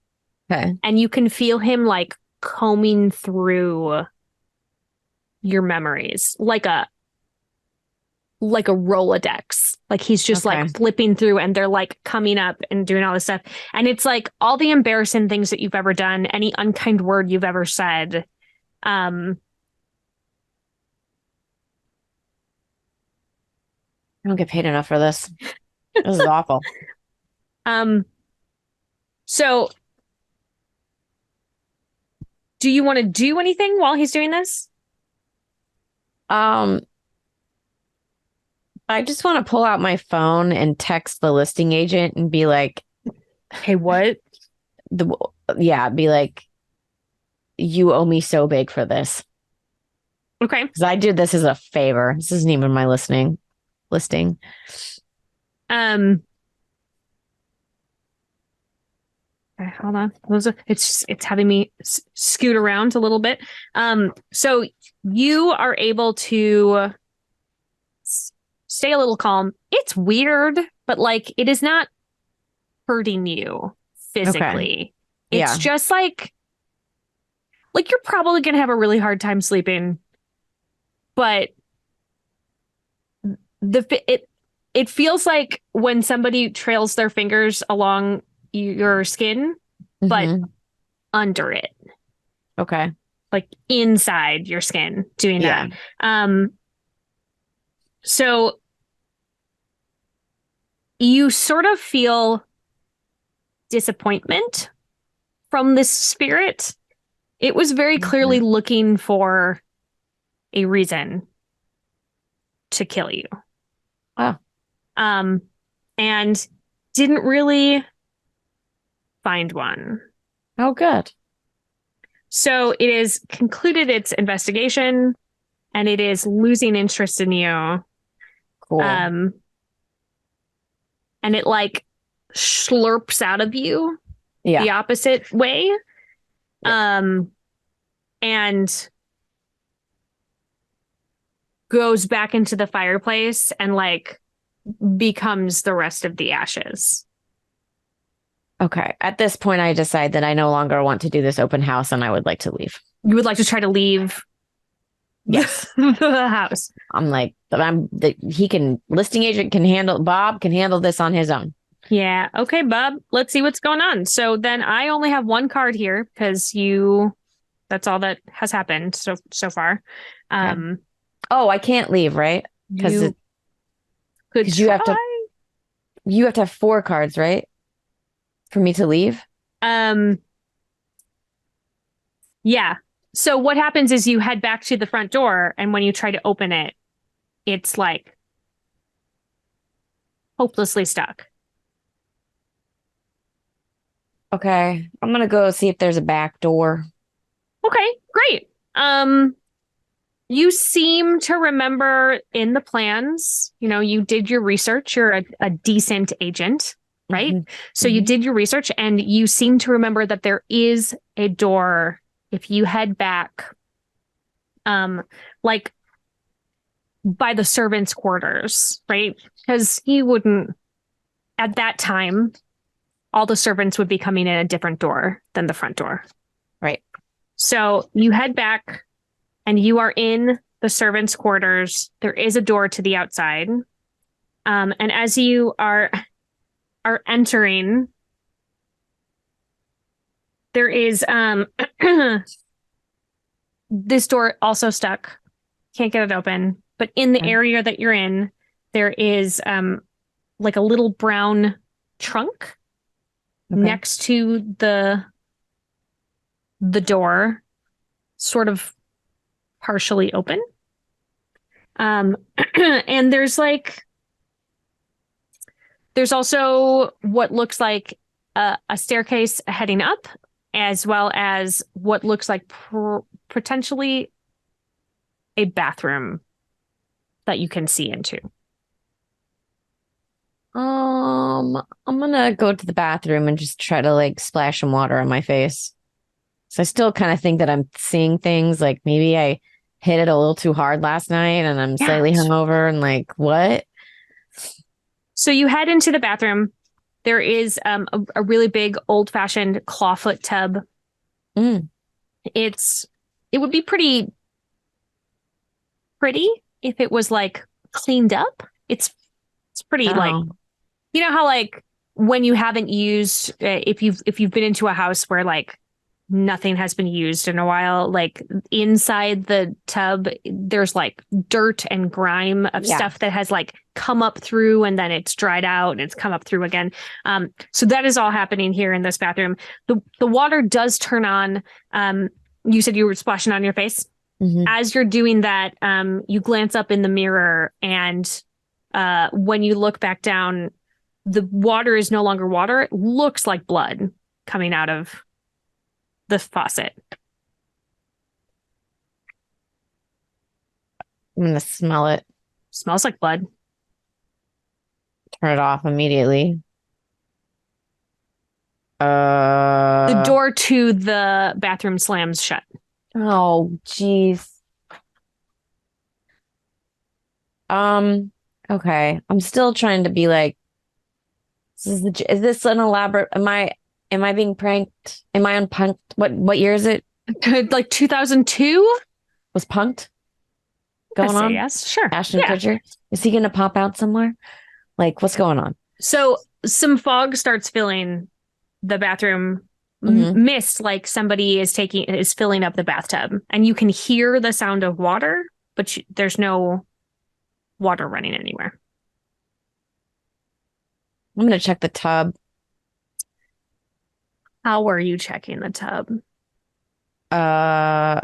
Speaker 2: Okay.
Speaker 1: and you can feel him like combing through your memories like a Rolodex. Like he's just like
Speaker 2: Okay.
Speaker 1: flipping through and they're like coming up and doing all this stuff. And it's like all the embarrassing things that you've ever done, any unkind word you've ever said. Um,
Speaker 2: I don't get paid enough for this. This is awful.
Speaker 1: um, so do you want to do anything while he's doing this?
Speaker 2: Um, I just want to pull out my phone and text the listing agent and be like,
Speaker 1: Hey, what?
Speaker 2: the yeah, be like, you owe me so big for this.
Speaker 1: Okay.
Speaker 2: Because I did this as a favor. This isn't even my listing.
Speaker 1: Um, okay, hold on. It's having me scoot around a little bit. So you are able to stay a little calm. It's weird, but like it is not hurting you
Speaker 2: Okay.
Speaker 1: physically. It's
Speaker 2: Yeah.
Speaker 1: just like you're probably gonna have a really hard time sleeping, but it feels like when somebody trails their fingers along your skin, but
Speaker 2: Hmm.
Speaker 1: under it,
Speaker 2: Okay.
Speaker 1: like inside your skin, doing
Speaker 2: Yeah.
Speaker 1: that. So you sort of feel disappointment from this spirit. It was very clearly
Speaker 2: Okay.
Speaker 1: looking for a reason to kill you.
Speaker 2: Oh.
Speaker 1: Um, and didn't really find one.
Speaker 2: Oh, good.
Speaker 1: So it is concluded its investigation and it is losing interest in you.
Speaker 2: Cool.
Speaker 1: Um, and it like slurps out of you
Speaker 2: Yeah.
Speaker 1: the opposite way.
Speaker 2: Yeah.
Speaker 1: Um, and goes back into the fireplace and like becomes the rest of the ashes.
Speaker 2: Okay. At this point, I decide that I no longer want to do this open house and I would like to leave.
Speaker 1: You would like to try to leave
Speaker 2: Yes.
Speaker 1: the house.
Speaker 2: I'm like, he can, listing agent can handle, Bob can handle this on his own.
Speaker 1: Yeah. Okay, Bob. Let's see what's going on. So then I only have one card here because that's all that has happened so far.
Speaker 2: Okay.
Speaker 1: Um,
Speaker 2: Oh, I can't leave, right? Because
Speaker 1: you could
Speaker 2: because you
Speaker 1: try.
Speaker 2: you have to have 4 cards, right? For me to leave.
Speaker 1: Um, yeah. So what happens is you head back to the front door, and when you try to open it, it's like hopelessly stuck.
Speaker 2: Okay. I'm gonna go see if there's a back door.
Speaker 1: Okay, great. You seem to remember in the plans, you did your research. You're a decent agent, right?
Speaker 2: Mhm.
Speaker 1: So you
Speaker 2: Mhm.
Speaker 1: did your research and you seem to remember that there is a door if you head back, like by the servants' quarters, right? Because you wouldn't, at that time, all the servants would be coming in a different door than the front door.
Speaker 2: Right.
Speaker 1: So you head back and you are in the servants' quarters. There is a door to the outside. And as you are entering, there is this door also stuck. Can't get it open. But in the
Speaker 2: Okay.
Speaker 1: area that you're in, there is like a little brown trunk
Speaker 2: Okay.
Speaker 1: next to the door, sort of partially open. And there's like There's also what looks like a staircase heading up, as well as what looks like potentially a bathroom that you can see into.
Speaker 2: I'm gonna go to the bathroom and just try to like splash some water on my face. So I still kind of think that I'm seeing things like maybe I hit it a little too hard last night and I'm
Speaker 1: Yeah.
Speaker 2: slightly hungover and like what?
Speaker 1: So you head into the bathroom. There is a really big old fashioned clawfoot tub.
Speaker 2: Mm.
Speaker 1: It's it would be pretty if it was like cleaned up. It's pretty like
Speaker 2: Oh,
Speaker 1: you know how like when you haven't used if you've been into a house where like nothing has been used in a while, like inside the tub there's like dirt and grime of
Speaker 2: yeah.
Speaker 1: stuff that has like come up through and then it's dried out and it's come up through again. So that is all happening here in this bathroom. The water does turn on. You said you were splashing on your face.
Speaker 2: Hmm.
Speaker 1: As you're doing that, you glance up in the mirror, and when you look back down, the water is no longer water. It looks like blood coming out of the faucet.
Speaker 2: I'm gonna smell it,
Speaker 1: Smells like blood.
Speaker 2: turn it off immediately.
Speaker 1: The
Speaker 2: Uh,
Speaker 1: door to the bathroom slams shut.
Speaker 2: oh, jeez. Um, okay. I'm still trying to be like, is this an elaborate, am I being pranked? Am I on punked? What year is it?
Speaker 1: Like 2002?
Speaker 2: Was punked
Speaker 1: I
Speaker 2: going
Speaker 1: say
Speaker 2: on?
Speaker 1: yes. Sure.
Speaker 2: Ashton
Speaker 1: Yeah.
Speaker 2: Kutcher? Is he gonna pop out somewhere? Like, what's going on?
Speaker 1: So some fog starts filling the bathroom
Speaker 2: Hmm.
Speaker 1: mist, like somebody is filling up the bathtub, and you can hear the sound of water, but there's no water running anywhere.
Speaker 2: I'm gonna check the tub.
Speaker 1: How are you checking the tub?
Speaker 2: Uh,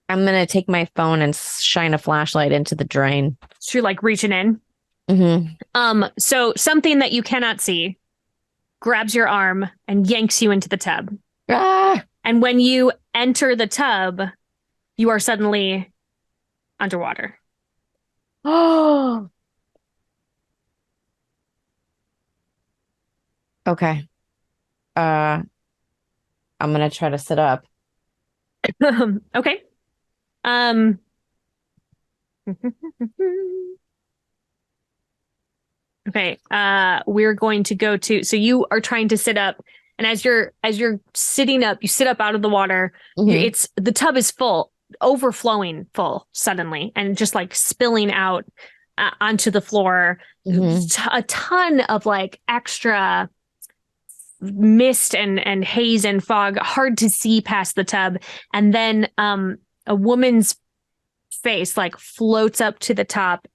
Speaker 2: I'm gonna take my phone and shine a flashlight into the drain.
Speaker 1: So you're like reaching in.
Speaker 2: Hmm.
Speaker 1: So something that you cannot see grabs your arm and yanks you into the tub.
Speaker 2: Ah!
Speaker 1: And when you enter the tub, you are suddenly underwater.
Speaker 2: Oh, okay. Uh, I'm gonna try to sit up.
Speaker 1: Okay. Um Okay. We're going to go to, so you are trying to sit up, and as you're sitting up, you sit up out of the water.
Speaker 2: Hmm.
Speaker 1: It's the tub is full, overflowing full suddenly, and just like spilling out onto the floor.
Speaker 2: Hmm.
Speaker 1: A ton of like extra mist and haze and fog, hard to see past the tub. And then a woman's face like floats up to the top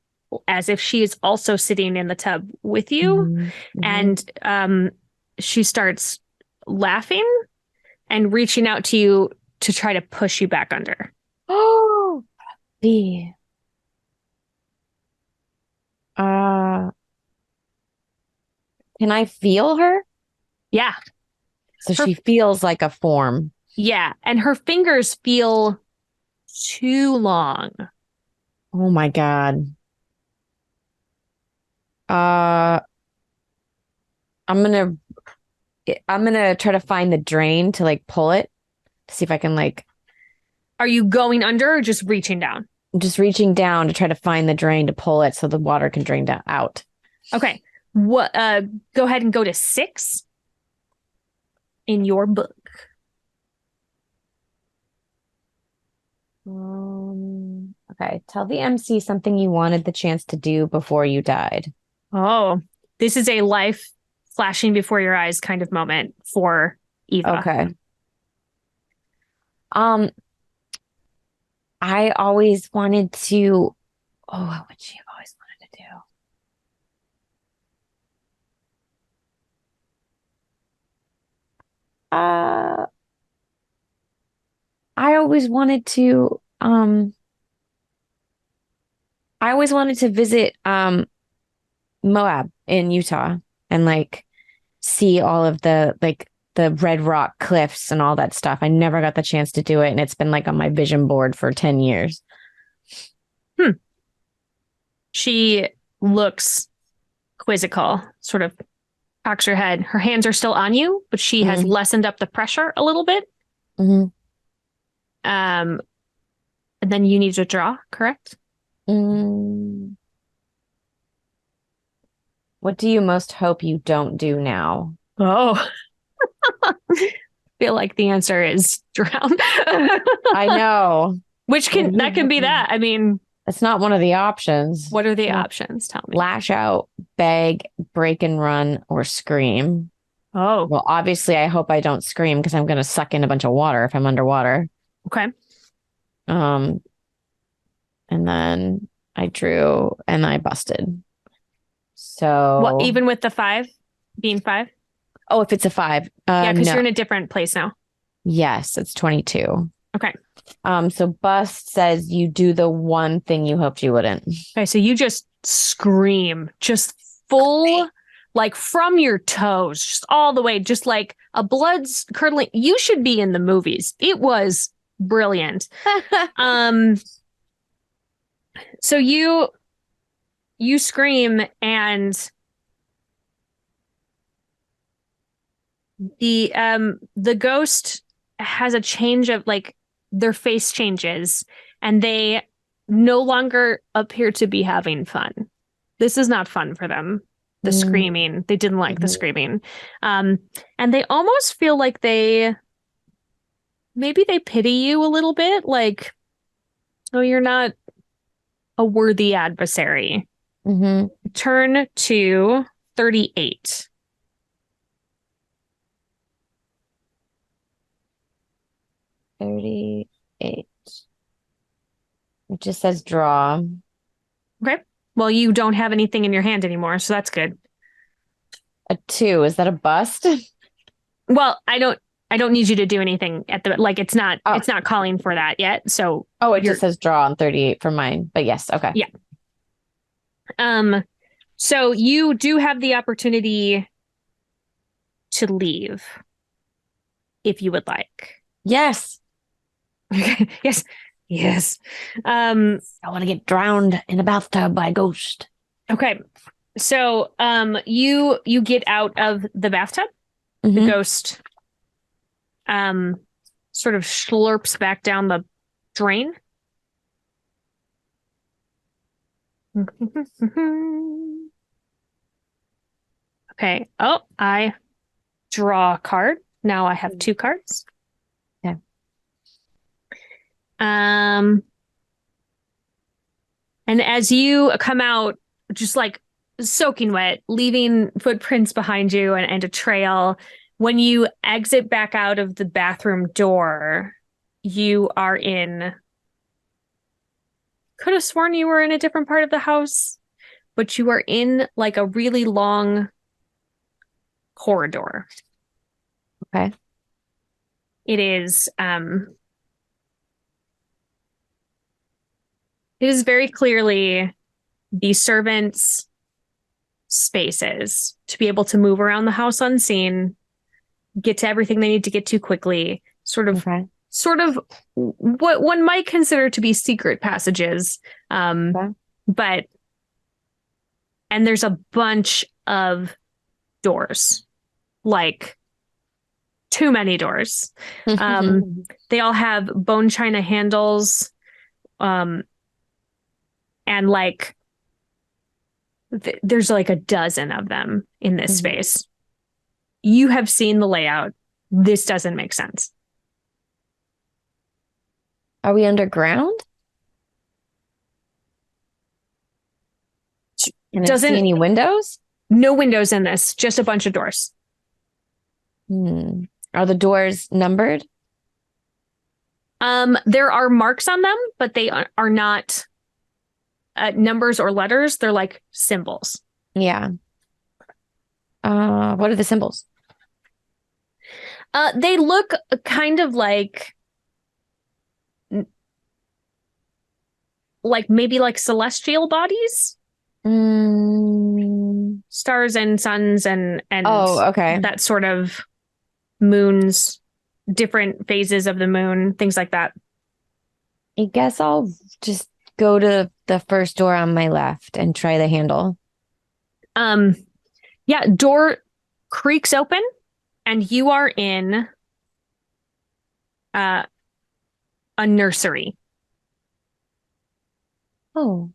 Speaker 1: as if she is also sitting in the tub with you.
Speaker 2: Hmm. Hmm.
Speaker 1: And she starts laughing and reaching out to you to try to push you back under.
Speaker 2: Oh, B. Uh, can I feel her?
Speaker 1: Yeah.
Speaker 2: So
Speaker 1: Her
Speaker 2: she feels like a form.
Speaker 1: yeah, and her fingers feel too long.
Speaker 2: Oh my God. Uh, I'm gonna I'm gonna try to find the drain to like pull it to see if I can like
Speaker 1: Are you going under or just reaching down?
Speaker 2: I'm just reaching down to try to find the drain to pull it so the water can drain down out.
Speaker 1: Okay. What go ahead and go to 6 in your book.
Speaker 2: Okay. Tell the MC something you wanted the chance to do before you died.
Speaker 1: Oh, this is a life flashing before your eyes kind of moment for Eva.
Speaker 2: Okay. Um, I always wanted to. Oh, what would she have always wanted to do? Uh, I always wanted to I always wanted to visit Moab in Utah and like see all of the like the red rock cliffs and all that stuff. I never got the chance to do it, and it's been like on my vision board for 10 years.
Speaker 1: Hmm. She looks quizzical, sort of cocks her head. Her hands are still on you, but she has
Speaker 2: Mm-hmm.
Speaker 1: lessened up the pressure a little bit.
Speaker 2: Mm-hmm.
Speaker 1: Um, and then you need to draw, correct?
Speaker 2: Mm. What do you most hope you don't do now?
Speaker 1: Oh, I feel like the answer is drown.
Speaker 2: I know.
Speaker 1: Which
Speaker 2: What
Speaker 1: can
Speaker 2: do you
Speaker 1: that can
Speaker 2: hope
Speaker 1: be
Speaker 2: you...
Speaker 1: that. I mean,
Speaker 2: That's not one of the options.
Speaker 1: what are the
Speaker 2: Well,
Speaker 1: options? Tell me.
Speaker 2: lash out, beg, break and run, or scream.
Speaker 1: Oh,
Speaker 2: Well, obviously, I hope I don't scream because I'm going to suck in a bunch of water if I'm underwater.
Speaker 1: okay.
Speaker 2: Um, and then I drew and I busted.
Speaker 1: Well,
Speaker 2: So,
Speaker 1: even with the five being five?
Speaker 2: oh, if it's a five,
Speaker 1: Yeah, because
Speaker 2: no.
Speaker 1: you're in a different place now.
Speaker 2: Yes, it's 22.
Speaker 1: Okay.
Speaker 2: So bust says you do the one thing you hoped you wouldn't.
Speaker 1: Okay, so you just scream, just full, like from your toes, just all the way, just like a blood's curdling. You should be in the movies. It was brilliant. Um, so you scream and the ghost has a change of like their face changes and they no longer appear to be having fun. This is not fun for them. The
Speaker 2: Mm-hmm.
Speaker 1: screaming, they didn't like the screaming. Um, and they almost feel like they maybe they pity you a little bit, like, oh, you're not a worthy adversary.
Speaker 2: Mm-hmm.
Speaker 1: Turn to 38.
Speaker 2: 38. It just says draw.
Speaker 1: Okay. Well, you don't have anything in your hand anymore, so that's good.
Speaker 2: A two. Is that a bust?
Speaker 1: Well, I don't need you to do anything at the like
Speaker 2: Oh,
Speaker 1: it's not calling for that yet. So
Speaker 2: oh, it just
Speaker 1: you're
Speaker 2: says draw on 38 for mine. But yes, okay.
Speaker 1: yeah. Um so you do have the opportunity to leave if you would like.
Speaker 2: Yes.
Speaker 1: Yes. Yes. Um
Speaker 2: I want to get drowned in a bathtub by a ghost.
Speaker 1: okay. So you get out of the bathtub. The
Speaker 2: Mm-hmm.
Speaker 1: ghost um sort of slurps back down the drain. Okay. Oh, I draw a card. Now I have two cards.
Speaker 2: Yeah.
Speaker 1: Um, and as you come out, just like soaking wet, leaving footprints behind you and a trail, when you exit back out of the bathroom door, you are in. Could have sworn you were in a different part of the house, but you are in like a really long corridor.
Speaker 2: Okay.
Speaker 1: It is very clearly the servants' spaces to be able to move around the house unseen, get to everything they need to get to quickly,
Speaker 2: Okay.
Speaker 1: sort of what one might consider to be secret passages.
Speaker 2: Okay.
Speaker 1: But and there's a bunch of doors, like too many doors. They all have bone china handles. And like there's like a dozen of them in this
Speaker 2: Mhm.
Speaker 1: space. You have seen the layout. This doesn't make sense.
Speaker 2: Are we underground? Can I see
Speaker 1: Doesn't
Speaker 2: any windows?
Speaker 1: No windows in this, just a bunch of doors.
Speaker 2: Hmm. Are the doors numbered?
Speaker 1: There are marks on them, but they are not numbers or letters. They're like symbols.
Speaker 2: Yeah. What are the symbols?
Speaker 1: They look kind of like maybe like celestial bodies,
Speaker 2: Mm.
Speaker 1: stars and suns and
Speaker 2: Oh, okay.
Speaker 1: that sort of moons, different phases of the moon, things like that.
Speaker 2: I guess I'll just go to the first door on my left and try the handle.
Speaker 1: Um, yeah, door creaks open and you are in uh, a nursery.
Speaker 2: Oh,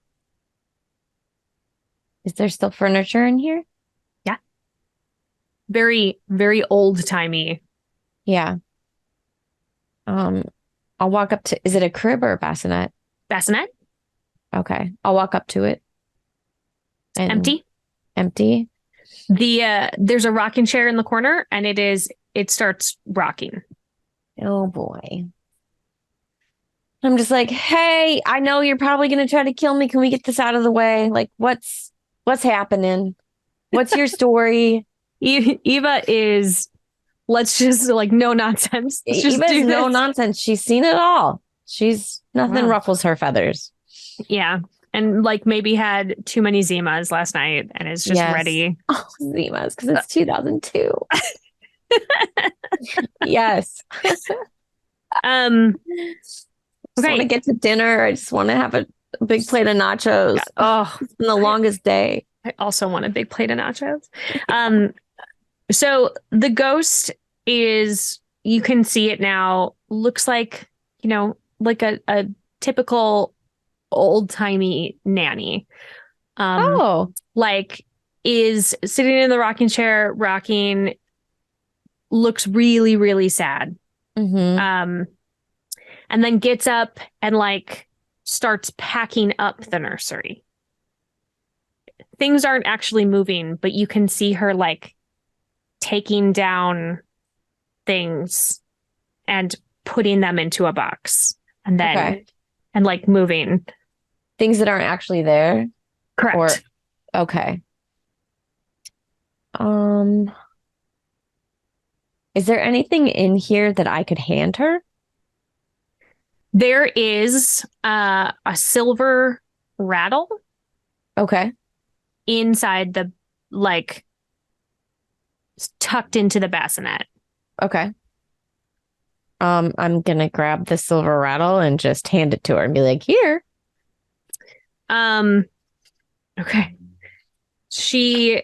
Speaker 2: is there still furniture in here?
Speaker 1: Yeah, very, very old timey.
Speaker 2: Yeah. Um, I'll walk up to, is it a crib or a bassinet?
Speaker 1: Bassinet,
Speaker 2: Okay. I'll walk up to it and
Speaker 1: empty.
Speaker 2: empty.
Speaker 1: There's a rocking chair in the corner and it starts rocking.
Speaker 2: Oh boy. I'm just like, hey, I know you're probably gonna try to kill me. Can we get this out of the way? Like, what's happening? What's your story?
Speaker 1: Eva is, let's just like no nonsense. Let's just
Speaker 2: Eva's
Speaker 1: do
Speaker 2: no
Speaker 1: this.
Speaker 2: nonsense. She's seen it all. She's nothing
Speaker 1: Wow.
Speaker 2: ruffles her feathers.
Speaker 1: Yeah. And like maybe had too many Zimas last night and is just
Speaker 2: Yes.
Speaker 1: ready.
Speaker 2: Oh, Zimas, because it's 2002. Yes.
Speaker 1: Um,
Speaker 2: Just want to
Speaker 1: okay.
Speaker 2: get to dinner. I just want to have a big plate of nachos.
Speaker 1: Oh,
Speaker 2: It's been the longest day.
Speaker 1: I also want a big plate of nachos. So the ghost is, you can see it now, looks like, like a typical old-timey nanny.
Speaker 2: Oh.
Speaker 1: Like is sitting in the rocking chair, rocking, looks really, really sad.
Speaker 2: Mm-hmm.
Speaker 1: And then gets up and like starts packing up the nursery. Things aren't actually moving, but you can see her like taking down things and putting them into a box and then
Speaker 2: Okay.
Speaker 1: and like moving.
Speaker 2: Things that aren't actually there.
Speaker 1: Correct.
Speaker 2: Or okay. Um, is there anything in here that I could hand her?
Speaker 1: There is a silver rattle
Speaker 2: Okay.
Speaker 1: inside the like tucked into the bassinet.
Speaker 2: Okay. I'm gonna grab the silver rattle and just hand it to her and be like, here.
Speaker 1: Um, okay. She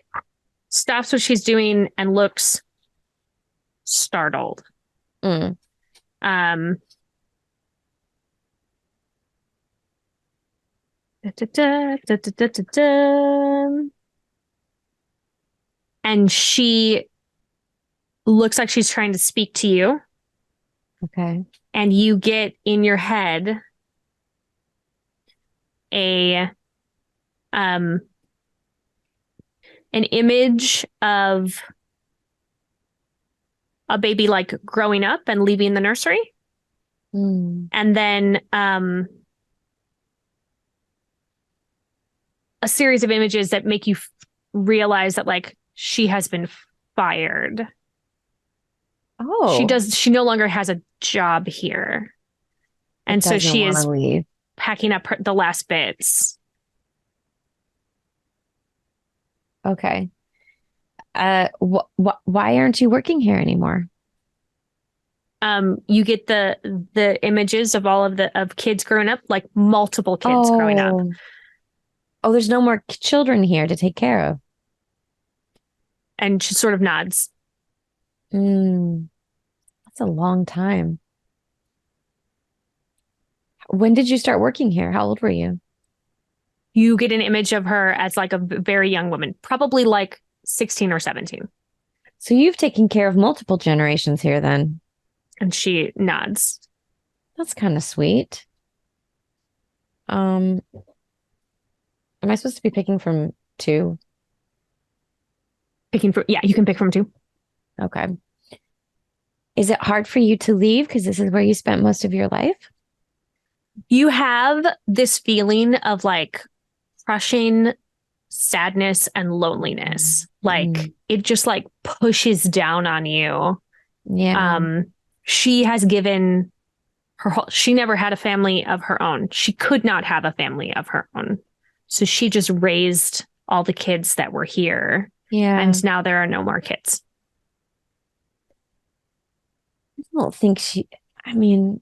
Speaker 1: stops what she's doing and looks startled.
Speaker 2: Mm.
Speaker 1: Um, da, da, da, da, da, da, da. And she looks like she's trying to speak to you.
Speaker 2: Okay.
Speaker 1: And you get in your head a an image of a baby like growing up and leaving the nursery.
Speaker 2: Mm.
Speaker 1: And then a series of images that make you realize that like she has been fired.
Speaker 2: Oh.
Speaker 1: She no longer has a job here. And so she is
Speaker 2: leave.
Speaker 1: packing up the last bits.
Speaker 2: Okay. Why aren't you working here anymore?
Speaker 1: You get the images of all of kids growing up, like multiple kids growing up.
Speaker 2: Oh, there's no more children here to take care of.
Speaker 1: And she sort of nods.
Speaker 2: That's a long time. When did you start working here? How old were you?
Speaker 1: You get an image of her as like a very young woman, probably like 16 or 17.
Speaker 2: So you've taken care of multiple generations here then.
Speaker 1: And she nods.
Speaker 2: That's kind of sweet. Am I supposed to be picking from two?
Speaker 1: Yeah, you can pick from two.
Speaker 2: Okay. Is it hard for you to leave because this is where you spent most of your life?
Speaker 1: You have this feeling of like crushing sadness and loneliness. Like it just like pushes down on you.
Speaker 2: Yeah.
Speaker 1: She has given she never had a family of her own. She could not have a family of her own. So she just raised all the kids that were here.
Speaker 2: Yeah.
Speaker 1: And now there are no more kids.
Speaker 2: I don't think I mean,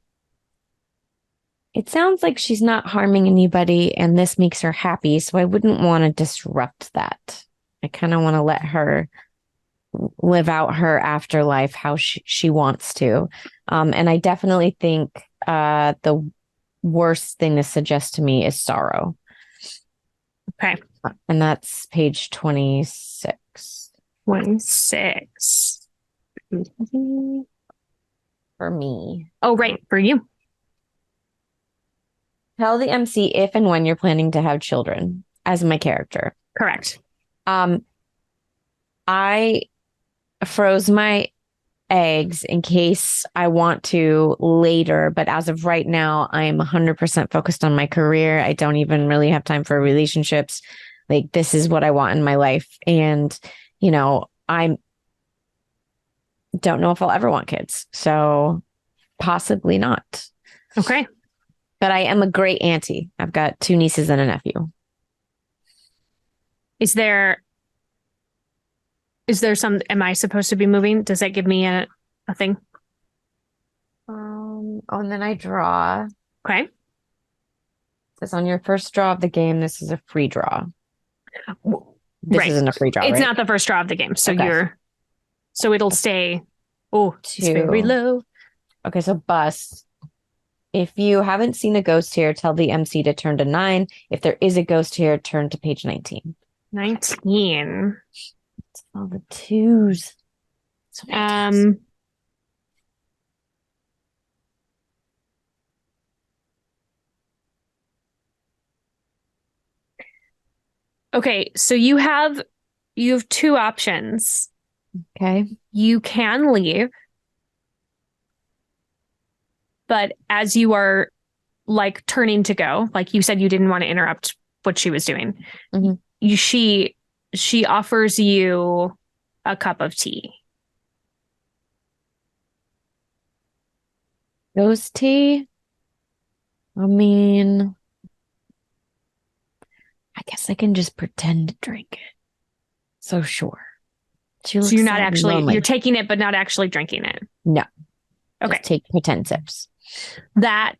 Speaker 2: it sounds like she's not harming anybody and this makes her happy. So I wouldn't want to disrupt that. I kind of want to let her live out her afterlife how she wants to. And I definitely think the worst thing to suggest to me is sorrow.
Speaker 1: Okay.
Speaker 2: And that's page 26.
Speaker 1: 26.
Speaker 2: For me.
Speaker 1: Oh, right. For you.
Speaker 2: Tell the MC if and when you're planning to have children as my character.
Speaker 1: Correct.
Speaker 2: I froze my eggs in case I want to later, but as of right now, I'm 100% focused on my career. I don't even really have time for relationships. Like, this is what I want in my life. And, I don't know if I'll ever want kids. So possibly not.
Speaker 1: Okay.
Speaker 2: But I am a great auntie. I've got 2 nieces and a nephew.
Speaker 1: Is there am I supposed to be moving? Does that give me a thing?
Speaker 2: And then I draw.
Speaker 1: Okay.
Speaker 2: It says on your first draw of the game, this is a free draw. This
Speaker 1: right.
Speaker 2: isn't a free draw,
Speaker 1: It's
Speaker 2: right?
Speaker 1: not the first draw of the game. So
Speaker 2: okay.
Speaker 1: So it'll stay, it's very low.
Speaker 2: Okay, so bust. If you haven't seen a ghost here, tell the MC to turn to 9. If there is a ghost here, turn to page 19.
Speaker 1: 19.
Speaker 2: It's all the 2s. So
Speaker 1: okay, so you have 2 options.
Speaker 2: Okay.
Speaker 1: You can leave, but as you are like turning to go, like you said, you didn't want to interrupt what she was doing.
Speaker 2: Mm-hmm.
Speaker 1: She offers you a cup of tea.
Speaker 2: Ghost tea? I mean, I guess I can just pretend to drink it. So sure.
Speaker 1: So you're not actually, you're taking it, but not actually drinking it.
Speaker 2: No.
Speaker 1: Okay.
Speaker 2: Just take pretend sips.
Speaker 1: That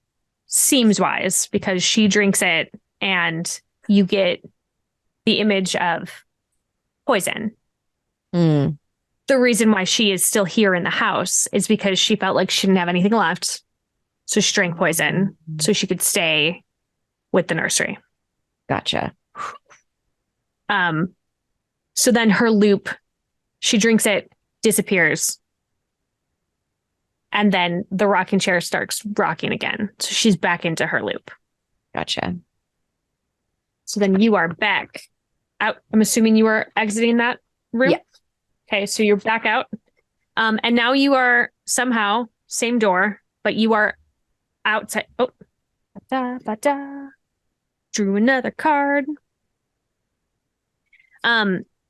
Speaker 1: seems wise because she drinks it and you get the image of poison.
Speaker 2: Mm.
Speaker 1: The reason why she is still here in the house is because she felt like she didn't have anything left. So she drank poison so she could stay with the nursery.
Speaker 2: Gotcha.
Speaker 1: So then her loop, she drinks it, disappears. And then the rocking chair starts rocking again. So she's back into her loop.
Speaker 2: Gotcha.
Speaker 1: So then you are back out. I'm assuming you are exiting that room?
Speaker 2: Yeah.
Speaker 1: Okay, so you're back out. And now you are somehow, same door, but you are outside. Oh, ba-da, ba-da. Drew another card.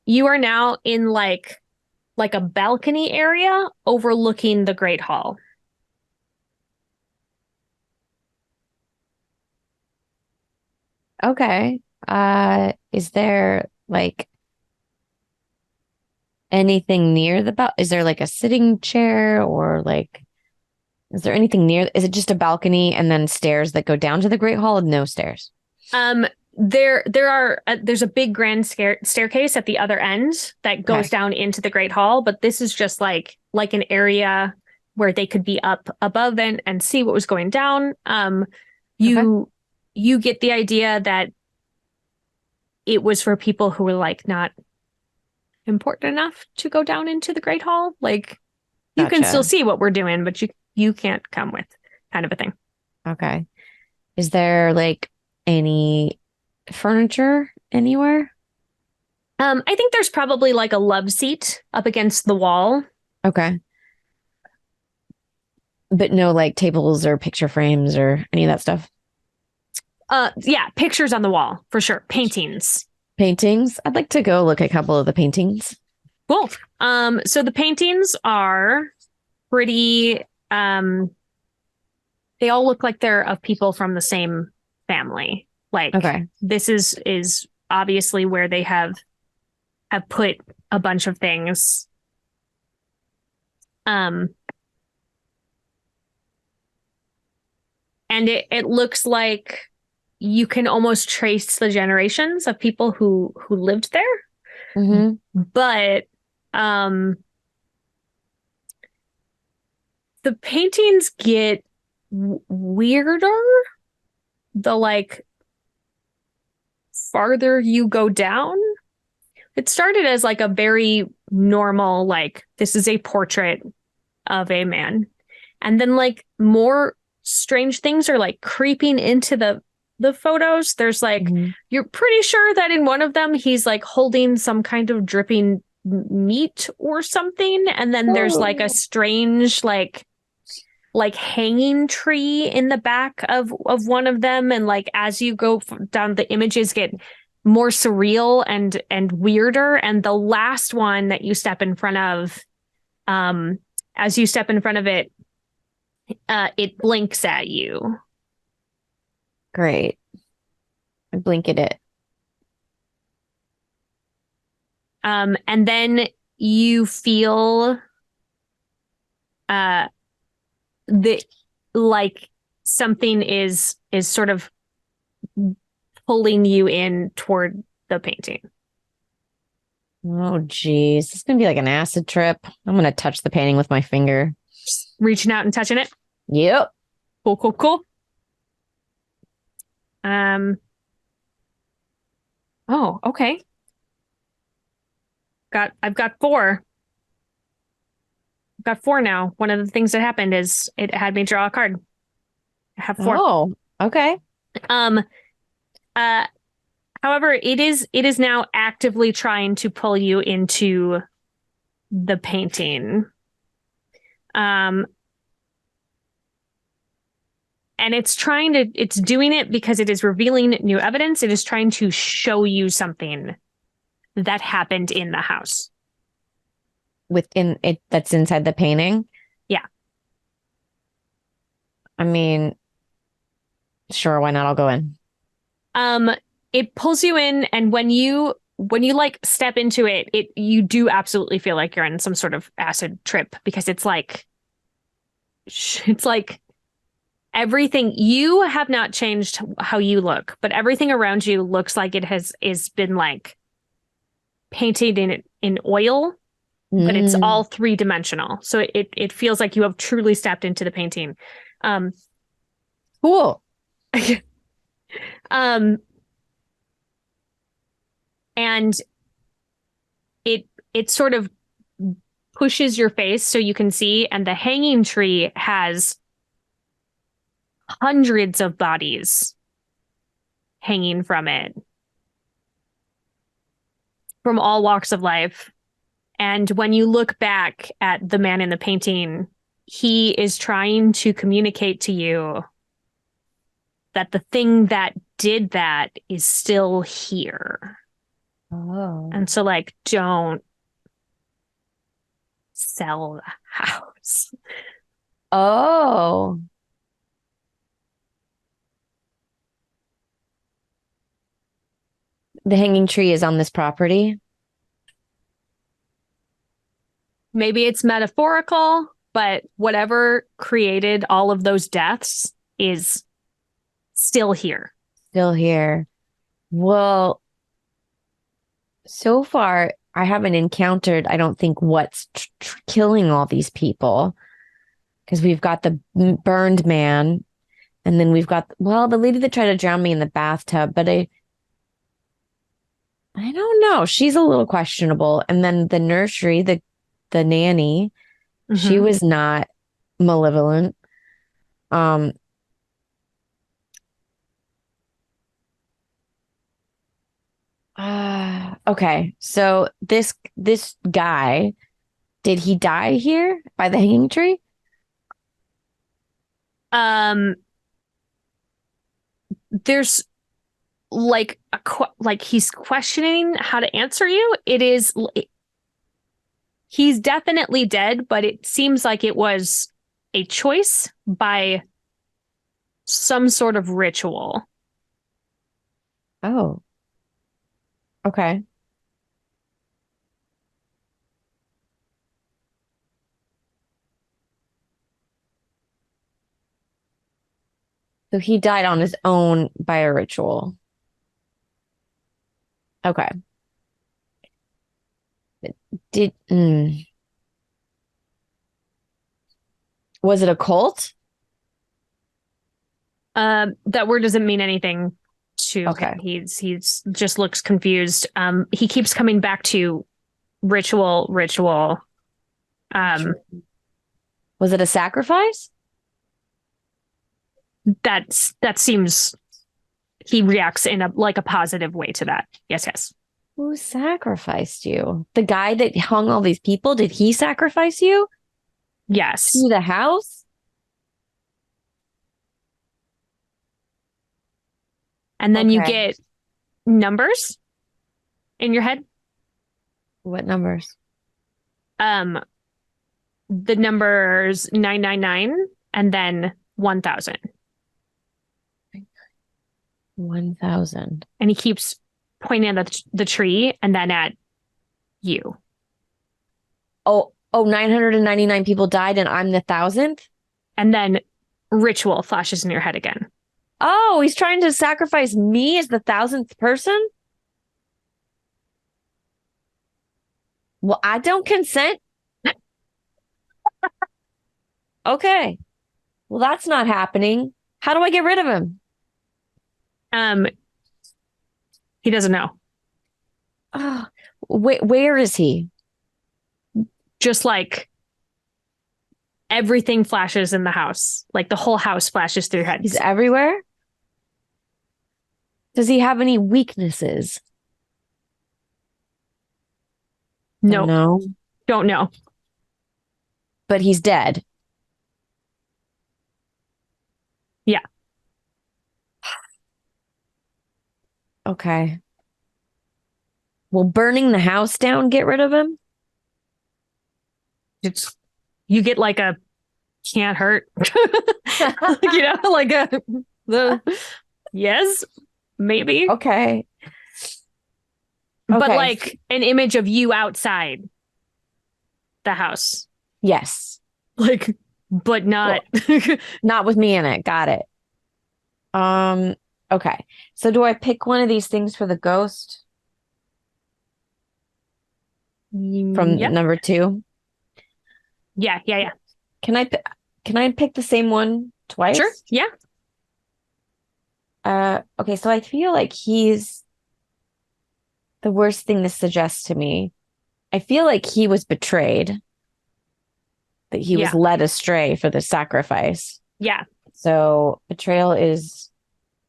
Speaker 1: You are now in like a balcony area overlooking the Great Hall.
Speaker 2: Okay. Is there like anything near is there like a sitting chair or like, is there anything near? Is it just a balcony and then stairs that go down to the Great Hall and no stairs?
Speaker 1: There's a big grand staircase at the other end that goes down into the Great Hall, but this is just like an area where they could be up above and see what was going down. You get the idea that it was for people who were like not important enough to go down into the Great Hall. Like you can still see what we're doing, but you can't come with, kind of a thing.
Speaker 2: Okay. Is there like any furniture anywhere?
Speaker 1: I think there's probably like a love seat up against the wall.
Speaker 2: Okay. But no like tables or picture frames or any of that stuff?
Speaker 1: Yeah, pictures on the wall for sure. Paintings.
Speaker 2: I'd like to go look at a couple of the paintings.
Speaker 1: Cool. So the paintings are pretty they all look like they're of people from the same family. Like
Speaker 2: Okay.
Speaker 1: this is obviously where they have put a bunch of things. Um, and it looks like you can almost trace the generations of people who lived there.
Speaker 2: Mm-hmm.
Speaker 1: But um the paintings get weirder the like farther you go down. It started as like a very normal, like, this is a portrait of a man. And then like more strange things are like creeping into the photos. There's like
Speaker 2: Mm-hmm.
Speaker 1: you're pretty sure that in one of them he's like holding some kind of dripping meat or something. And then there's like a
Speaker 2: Oh.
Speaker 1: strange like hanging tree in the back of one of them, and like as you go down the images get more surreal and weirder, and the last one that you step in front of, um as you step in front of it, it blinks at you.
Speaker 2: Great. I blink at it.
Speaker 1: And then you feel uh the like something is sort of pulling you in toward the painting.
Speaker 2: Oh, geez. It's gonna be like an acid trip. I'm gonna touch the painting with my finger.
Speaker 1: Just reaching out and touching it.
Speaker 2: Yep.
Speaker 1: Cool, cool, cool. Um, oh, okay. I've got four. I've got four now. One of the things that happened is it had me draw a card. I have four.
Speaker 2: Oh, okay.
Speaker 1: Um, uh, however, it is now actively trying to pull you into the painting. Um, and it's doing it because it is revealing new evidence. It is trying to show you something that happened in the house.
Speaker 2: Within it, that's inside the painting.
Speaker 1: Yeah.
Speaker 2: I mean, sure, why not? I'll go in.
Speaker 1: Um, it pulls you in, and when you like step into it, you do absolutely feel like you're in some sort of acid trip, because it's like everything, you have not changed how you look, but everything around you looks like it has been like painted in oil, but it's
Speaker 2: Mm,
Speaker 1: all three-dimensional. So it feels like you have truly stepped into the painting. Um,
Speaker 2: cool.
Speaker 1: um, and it sort of pushes your face so you can see, and the hanging tree has hundreds of bodies hanging from it from all walks of life. And when you look back at the man in the painting, he is trying to communicate to you that the thing that did that is still here.
Speaker 2: Oh.
Speaker 1: And so, like, don't sell the house.
Speaker 2: Oh. The hanging tree is on this property.
Speaker 1: Maybe it's metaphorical, but whatever created all of those deaths is still here.
Speaker 2: Still here. Well, so far, I haven't encountered, I don't think, what's killing all these people. Because we've got the burned man, and then we've got, well, the lady that tried to drown me in the bathtub, but I don't know. She's a little questionable. And then the nursery, the nanny, she
Speaker 1: Mm-hmm.
Speaker 2: was not malevolent. Um, okay. So this guy, did he die here by the hanging tree?
Speaker 1: Um, there's like like he's questioning how to answer you. He's definitely dead, but it seems like it was a choice by some sort of ritual.
Speaker 2: Oh, okay. So he died on his own by a ritual. Okay. Did Was it a cult?
Speaker 1: That word doesn't mean anything to
Speaker 2: Okay.
Speaker 1: him. He's just looks confused. He keeps coming back to ritual, ritual. Um,
Speaker 2: Was it a sacrifice?
Speaker 1: that seems he reacts in a positive way to that. Yes, yes.
Speaker 2: Who sacrificed you? The guy that hung all these people, did he sacrifice you
Speaker 1: Yes.
Speaker 2: to the house?
Speaker 1: And then you
Speaker 2: Okay.
Speaker 1: get numbers in your head.
Speaker 2: What numbers?
Speaker 1: Um, the numbers 999 and then 1000.
Speaker 2: 1,000.
Speaker 1: And he keeps pointing at the tree and then at you.
Speaker 2: Oh, 999 people died and I'm the 1,000th?
Speaker 1: And then ritual flashes in your head again.
Speaker 2: Oh, he's trying to sacrifice me as the 1,000th person? Well, I don't consent. Okay. Well, that's not happening. How do I get rid of him?
Speaker 1: Um, he doesn't know.
Speaker 2: Oh, where is he?
Speaker 1: Just like everything flashes in the house. Like the whole house flashes through your head.
Speaker 2: He's everywhere? Does he have any weaknesses?
Speaker 1: Nope.
Speaker 2: No.
Speaker 1: Don't know.
Speaker 2: But he's dead.
Speaker 1: Yeah.
Speaker 2: Okay. Will burning the house down get rid of him?
Speaker 1: You get like a can't hurt. Like the yes, maybe.
Speaker 2: Okay.
Speaker 1: But
Speaker 2: Okay.
Speaker 1: like an image of you outside the house.
Speaker 2: Yes.
Speaker 1: Like, but not.
Speaker 2: Not with me in it. Got it. Okay. So do I pick one of these things for the ghost from
Speaker 1: Yep.
Speaker 2: number 2?
Speaker 1: Yeah.
Speaker 2: Can I pick the same one twice?
Speaker 1: Sure. Yeah.
Speaker 2: Okay, so I feel like he's the worst thing this suggests to me. I feel like he was betrayed, that he was led astray for the sacrifice.
Speaker 1: Yeah.
Speaker 2: So betrayal is,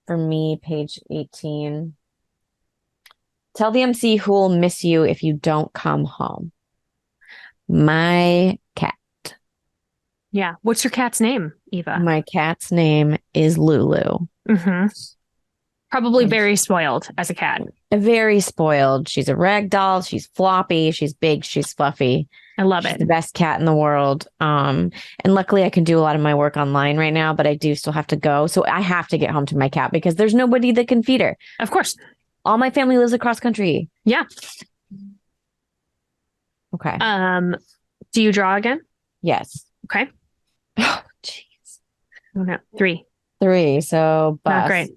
Speaker 2: for me, page 18. Tell the MC who will miss you if you don't come home. My cat.
Speaker 1: Yeah. What's your cat's name, Eva?
Speaker 2: My cat's name is Lulu.
Speaker 1: Mm-hmm. Probably very spoiled as a cat.
Speaker 2: Very spoiled. She's a rag doll. She's floppy. She's big. She's fluffy.
Speaker 1: I love
Speaker 2: She's
Speaker 1: it.
Speaker 2: the best cat in the world. And luckily I can do a lot of my work online right now, but I do still have to go. So I have to get home to my cat because there's nobody that can feed her.
Speaker 1: Of course.
Speaker 2: All my family lives across country.
Speaker 1: Yeah.
Speaker 2: Okay.
Speaker 1: Do you draw again?
Speaker 2: Yes.
Speaker 1: Okay.
Speaker 2: Oh, jeez.
Speaker 1: Oh no. 3.
Speaker 2: 3. So bust.
Speaker 1: Not great.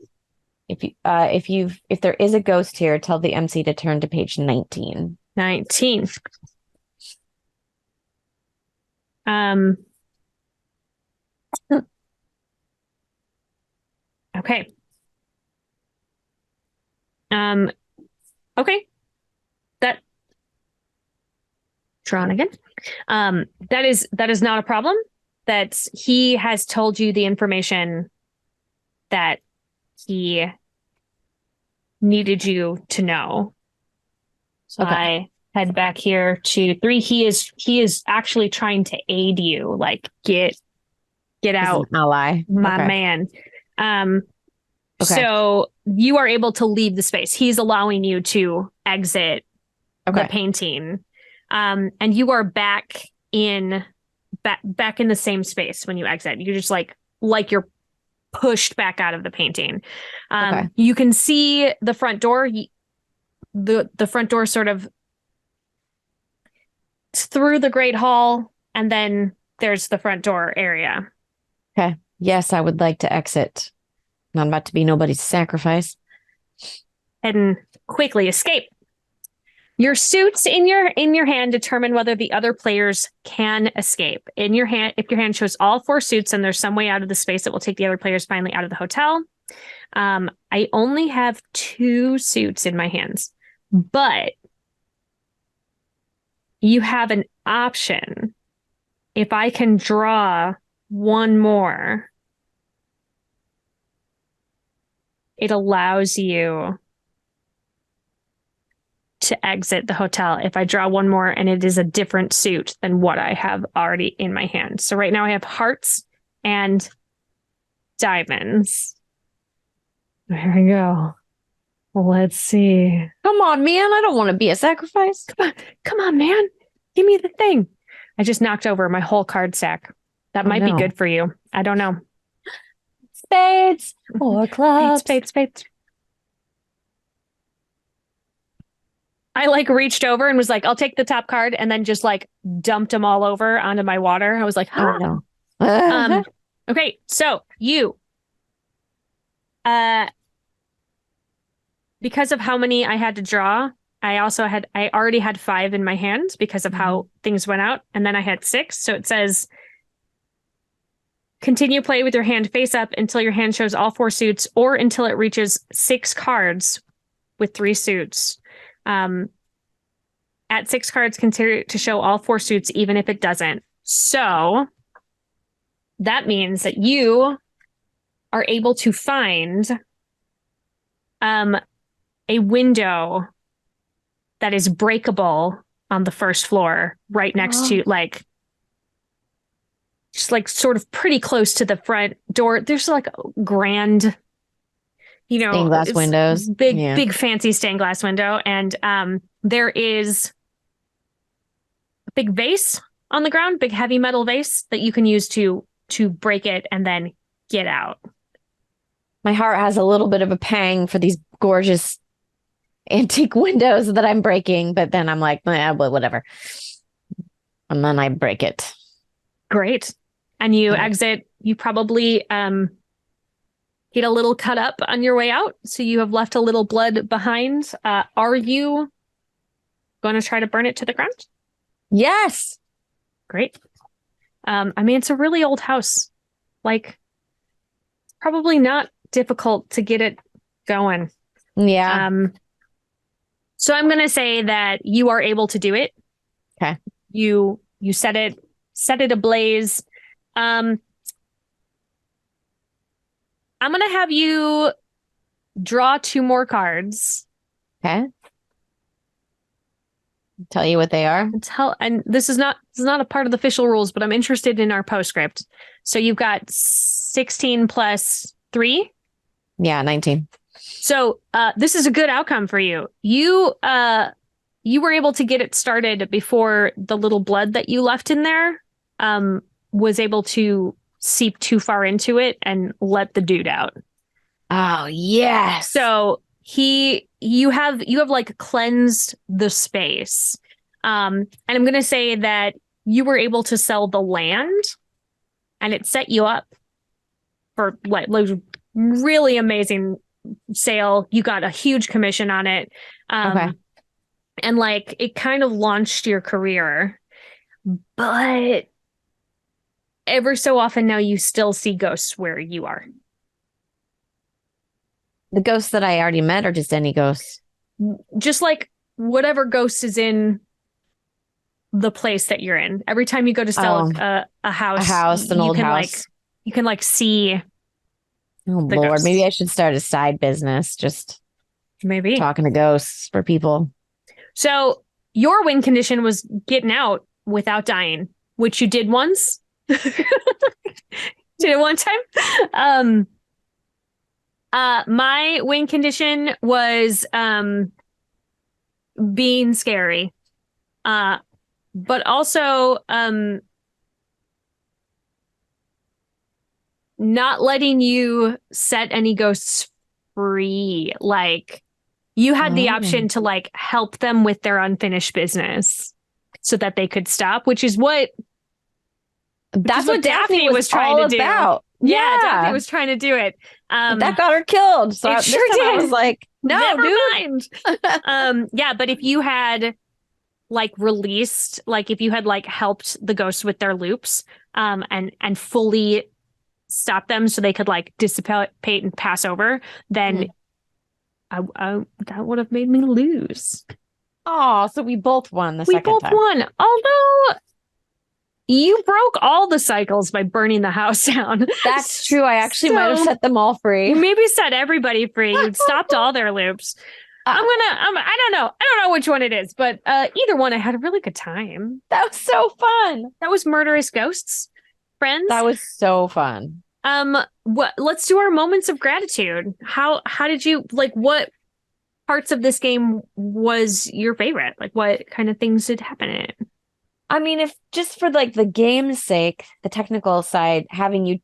Speaker 2: If there is a ghost here, tell the MC to turn to page 19.
Speaker 1: 19. Okay. Okay. That drawn again. That is not a problem. That he has told you the information that he needed you to know. So
Speaker 2: Okay.
Speaker 1: I head back here to 3. He is actually trying to aid you, like get out,
Speaker 2: ally.
Speaker 1: my
Speaker 2: Okay.
Speaker 1: man.
Speaker 2: Okay.
Speaker 1: So you are able to leave the space. He's allowing you to exit the painting. And you are back in the same space when you exit. You're just like you're pushed back out of the painting.
Speaker 2: Okay.
Speaker 1: You can see the front door. The front door sort of through the Great Hall, and then there's the front door area.
Speaker 2: Okay. Yes, I would like to exit. Not about to be nobody's sacrifice.
Speaker 1: And quickly escape. Your suits in your hand determine whether the other players can escape. In your hand, if your hand shows all 4 suits and there's some way out of the space that will take the other players finally out of the hotel. I only have 2 suits in my hands, but you have an option. If I can draw 1 more, it allows you to exit the hotel if I draw 1 more and it is a different suit than what I have already in my hand. So right now I have hearts and diamonds. There we go. Let's see.
Speaker 2: Come on, man. I don't want to be a sacrifice.
Speaker 1: Come on, man. Give me the thing. I just knocked over my whole card stack. That might be good for you. I don't know.
Speaker 2: Spades or clubs.
Speaker 1: Spades. I like reached over and was like, I'll take the top card, and then just like dumped them all over onto my water. I was like,
Speaker 2: oh no.
Speaker 1: Okay, so you because of how many I had to draw, I already had 5 in my hand because of how things went out, and then I had 6. So it says continue play with your hand face up until your hand shows all 4 suits, or until it reaches 6 cards with 3 suits. At 6 cards, consider to show all 4 suits, even if it doesn't. So that means that you are able to find a window that is breakable on the first floor, right next to just like sort of pretty close to the front door. There's like a grand,
Speaker 2: stained glass windows,
Speaker 1: big fancy stained glass window, and there is a big vase on the ground, big heavy metal vase that you can use to break it and then get out.
Speaker 2: My heart has a little bit of a pang for these gorgeous antique windows that I'm breaking, but then I'm like, whatever. And then I break it.
Speaker 1: Great. And you exit. You probably get a little cut up on your way out, so you have left a little blood behind. Are you going to try to burn it to the ground?
Speaker 2: Yes.
Speaker 1: Great. I mean, it's a really old house. Like, probably not difficult to get it going.
Speaker 2: Yeah.
Speaker 1: So I'm going to say that you are able to do it.
Speaker 2: Okay.
Speaker 1: You set it ablaze. I'm going to have you draw 2 more cards.
Speaker 2: Okay. Tell you what they are.
Speaker 1: And this is not a part of the official rules, but I'm interested in our postscript. So you've got 16 plus 3.
Speaker 2: Yeah, 19.
Speaker 1: So this is a good outcome for you. You were able to get it started before the little blood that you left in there was able to seep too far into it and let the dude out.
Speaker 2: Oh, yes.
Speaker 1: So you have like cleansed the space. And I'm going to say that you were able to sell the land, and it set you up for like really amazing sale. You got a huge commission on it.
Speaker 2: Okay.
Speaker 1: And like it kind of launched your career, but ever so often now you still see ghosts where you are.
Speaker 2: The ghosts that I already met, or just any ghosts?
Speaker 1: Just like whatever ghost is in the place that you're in. Every time you go to sell a house,
Speaker 2: an old house,
Speaker 1: you can like see.
Speaker 2: Oh Lord,
Speaker 1: ghosts.
Speaker 2: Maybe I should start a side business, just
Speaker 1: maybe
Speaker 2: talking to ghosts for people. So
Speaker 1: your win condition was getting out without dying, which you did once. Did it one time. My win condition was being scary. But also not letting you set any ghosts free. Like you had the
Speaker 2: Oh.
Speaker 1: option to like help them with their unfinished business so that they could stop,
Speaker 2: That's what Daphne was
Speaker 1: trying
Speaker 2: all
Speaker 1: to do.
Speaker 2: about.
Speaker 1: Yeah, Daphne
Speaker 2: Yeah.
Speaker 1: was trying to do it.
Speaker 2: But that got her killed. So
Speaker 1: it
Speaker 2: this
Speaker 1: sure
Speaker 2: time I
Speaker 1: did.
Speaker 2: was like, no,
Speaker 1: Never
Speaker 2: dude.
Speaker 1: mind. Yeah, but if you had like released, like if you had like helped the ghosts with their loops, and fully stop them so they could like dissipate and pass over, then I that would have made me lose.
Speaker 2: Oh, so we both won the
Speaker 1: We
Speaker 2: second
Speaker 1: both
Speaker 2: time.
Speaker 1: won. Although you broke all the cycles by burning the house down.
Speaker 2: That's true. I actually might have
Speaker 1: So
Speaker 2: set them all free.
Speaker 1: you maybe set everybody free. You stopped all their loops. I don't know. I don't know which one it is, but either one, I had a really good time.
Speaker 2: That was so fun.
Speaker 1: That was Murderous Ghosts, friends.
Speaker 2: That was so fun.
Speaker 1: Let's do our moments of gratitude. How did you like what parts of this game was your favorite? Like what kind of things did happen in it?
Speaker 2: I mean, if just for like the game's sake, the technical side, having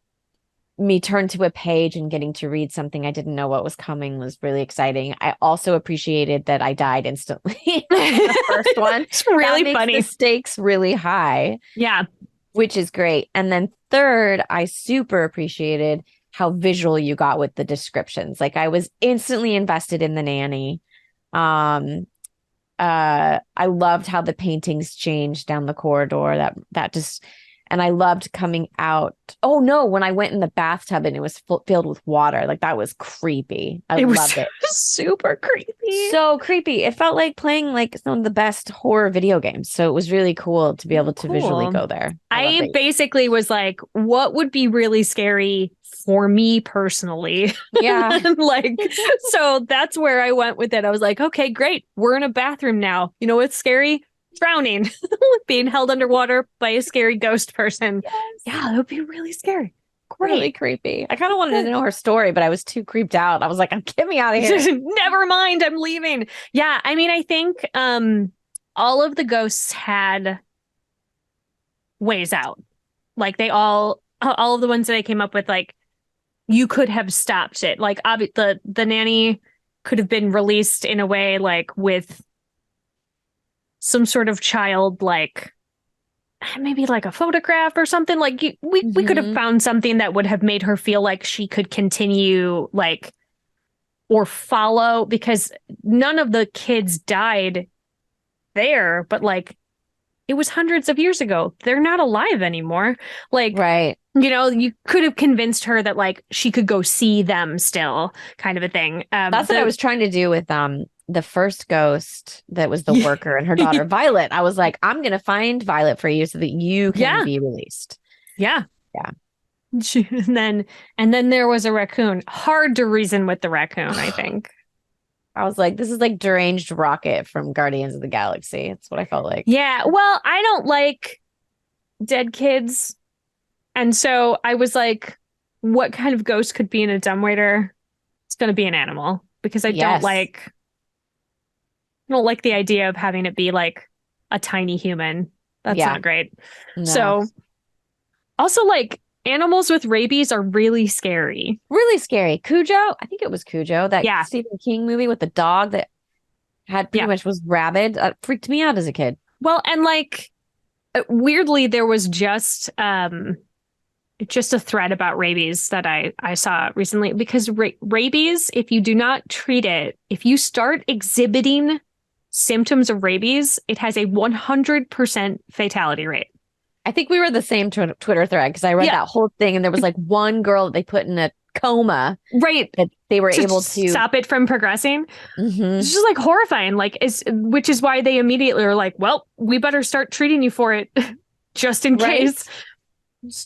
Speaker 2: me turn to a page and getting to read something I didn't know what was coming was really exciting. I also appreciated that I died instantly in the first one.
Speaker 1: It's really
Speaker 2: that makes
Speaker 1: funny.
Speaker 2: the stakes really high.
Speaker 1: Yeah.
Speaker 2: Which is great. And then third, I super appreciated how visual you got with the descriptions. Like I was instantly invested in the nanny. I loved how the paintings changed down the corridor. That just, and I loved coming out. Oh no, when I went in the bathtub and it was filled with water, like that was creepy. I loved it.
Speaker 1: Super creepy.
Speaker 2: So creepy. It felt like playing like some of the best horror video games. So it was really cool to be able to visually go there.
Speaker 1: I basically was like, what would be really scary for me personally?
Speaker 2: Yeah.
Speaker 1: Like, so that's where I went with it. I was like, okay, great. We're in a bathroom now. You know what's scary? Drowning, being held underwater by a scary ghost person.
Speaker 2: Yes.
Speaker 1: Yeah, that would be really scary.
Speaker 2: Great. Really creepy. I kind of wanted to know her story, but I was too creeped out. I was like, get me out of here.
Speaker 1: Never mind, I'm leaving. Yeah, I mean, I think all of the ghosts had ways out. Like they all of the ones that I came up with, like you could have stopped it. Like the nanny could have been released in a way like with some sort of child, like maybe like a photograph or something. Like we could have found something that would have made her feel like she could continue, like, or follow, because none of the kids died there, but like it was hundreds of years ago. They're not alive anymore. Like,
Speaker 2: right.
Speaker 1: You know, you could have convinced her that like she could go see them still, kind of a thing.
Speaker 2: That's what I was trying to do with the first ghost that was the worker and her daughter Violet. I was like, I'm gonna find Violet for you so that you can be released.
Speaker 1: Yeah. And then there was a raccoon. Hard to reason with the raccoon, I think.
Speaker 2: I was like, this is like deranged Rocket from Guardians of the Galaxy. That's what I felt like.
Speaker 1: Yeah. Well, I don't like dead kids. And so I was like, what kind of ghost could be in a dumbwaiter? It's going to be an animal, because I don't like the idea of having it be like a tiny human. That's not great. No. So also, like, animals with rabies are really scary.
Speaker 2: Really scary. Cujo, I think it was Cujo, that Stephen King movie with the dog that had pretty much was rabid. Freaked me out as a kid.
Speaker 1: Well, and like weirdly, there was just a thread about rabies that I saw recently, because rabies, if you do not treat it, if you start exhibiting symptoms of rabies, it has a 100% fatality rate.
Speaker 2: I think we were the same Twitter thread, because I read that whole thing, and there was like one girl that they put in a coma,
Speaker 1: right?
Speaker 2: That they were able to
Speaker 1: stop it from progressing. It's just like horrifying, like which is why they immediately are like, well, we better start treating you for it just in case.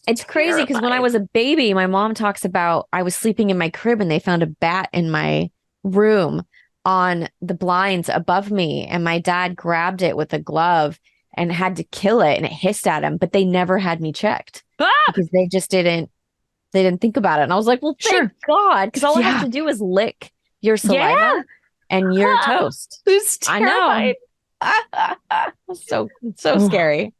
Speaker 2: It's crazy, because when I was a baby, my mom talks about I was sleeping in my crib and they found a bat in my room on the blinds above me, and my dad grabbed it with a glove and had to kill it, and it hissed at him, but they never had me checked because they didn't think about it. And I was like, well, thank God, because all I have to do is lick your saliva and you're toast.
Speaker 1: It's terrifying.
Speaker 2: I know. So scary.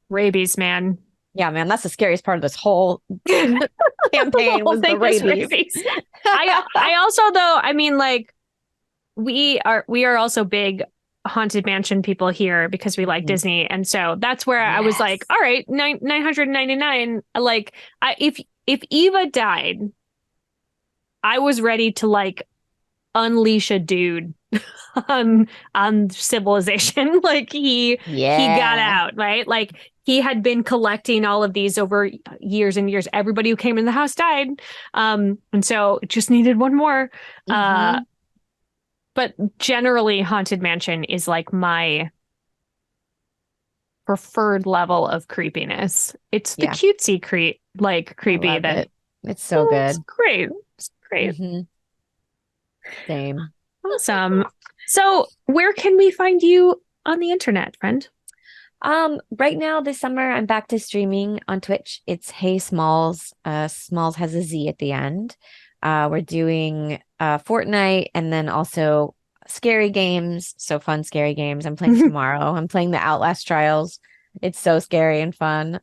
Speaker 1: Rabies, man.
Speaker 2: Yeah, man, that's the scariest part of this whole
Speaker 1: The
Speaker 2: campaign
Speaker 1: whole
Speaker 2: was the
Speaker 1: thing was
Speaker 2: rabies.
Speaker 1: rabies. I also though, I mean, like we are also big haunted mansion people here because we like
Speaker 2: Mhm.
Speaker 1: Disney, and so that's where I was like,
Speaker 2: Yes.
Speaker 1: all right, 999. Like, if Eva died, I was ready to like unleash a dude on civilization. Like he got
Speaker 2: Yeah.
Speaker 1: out, right? Like he had been collecting all of these over years and years. Everybody who came in the house died. And so it just needed one more. Uh
Speaker 2: Hmm.
Speaker 1: but generally Haunted Mansion is like my preferred level of creepiness. It's the
Speaker 2: Yeah,
Speaker 1: cutesy
Speaker 2: I
Speaker 1: creepy
Speaker 2: love
Speaker 1: that
Speaker 2: it. It's so
Speaker 1: it's
Speaker 2: good.
Speaker 1: great. It's great.
Speaker 2: Hmm. Same.
Speaker 1: Awesome. So where can we find you on the internet, friend?
Speaker 2: Right now this summer I'm back to streaming on Twitch. It's Hey Smalls. Smalls has a Z at the end. We're doing Fortnite and then also scary games. So fun scary games. I'm playing tomorrow. I'm playing the Outlast Trials. It's so scary and fun.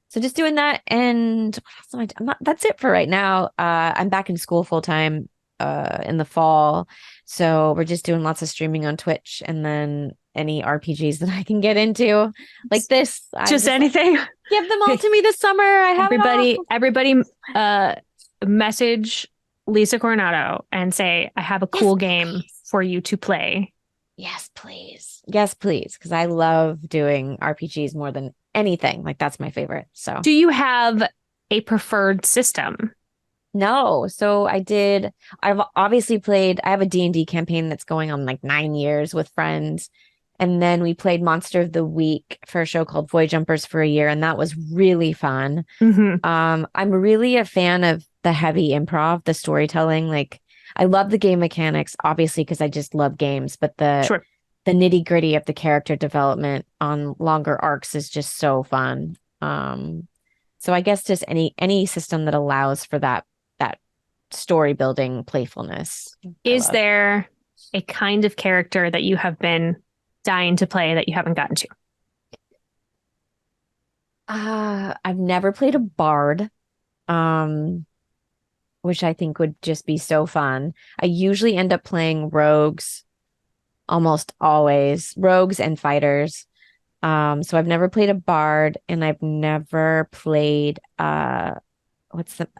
Speaker 2: So just doing that and what else am I, I'm not, that's it for right now. I'm back in school full time in the fall. So we're just doing lots of streaming on Twitch and then any RPGs that I can get into like this. I'm
Speaker 1: Just
Speaker 2: just like,
Speaker 1: anything.
Speaker 2: give them all to me this summer. I have it all.
Speaker 1: Everybody, uh, message Lisa Coronado and say, I have a
Speaker 2: Yes,
Speaker 1: cool game
Speaker 2: please.
Speaker 1: for you to play.
Speaker 2: Yes, please. Yes, please. Because I love doing RPGs more than anything. Like that's my favorite. So
Speaker 1: Do you have a preferred system?
Speaker 2: no. So I've obviously played, I have a D&D campaign that's going on like 9 years with friends. And then we played Monster of the Week for a show called Void Jumpers for a year, and that was really fun.
Speaker 1: Mm-hmm.
Speaker 2: I'm really a fan of the heavy improv, the storytelling. Like I love the game mechanics, obviously, because I just love games, but
Speaker 1: Sure.
Speaker 2: the nitty-gritty of the character development on longer arcs is just so fun. So I guess just any system that allows for that story building playfulness, I
Speaker 1: Is
Speaker 2: love.
Speaker 1: there a kind of character that you have been dying to play that you haven't gotten to?
Speaker 2: I've never played a bard, um, which I think would just be so fun. I usually end up playing rogues, almost always rogues and fighters. So I've never played a bard, and I've never played a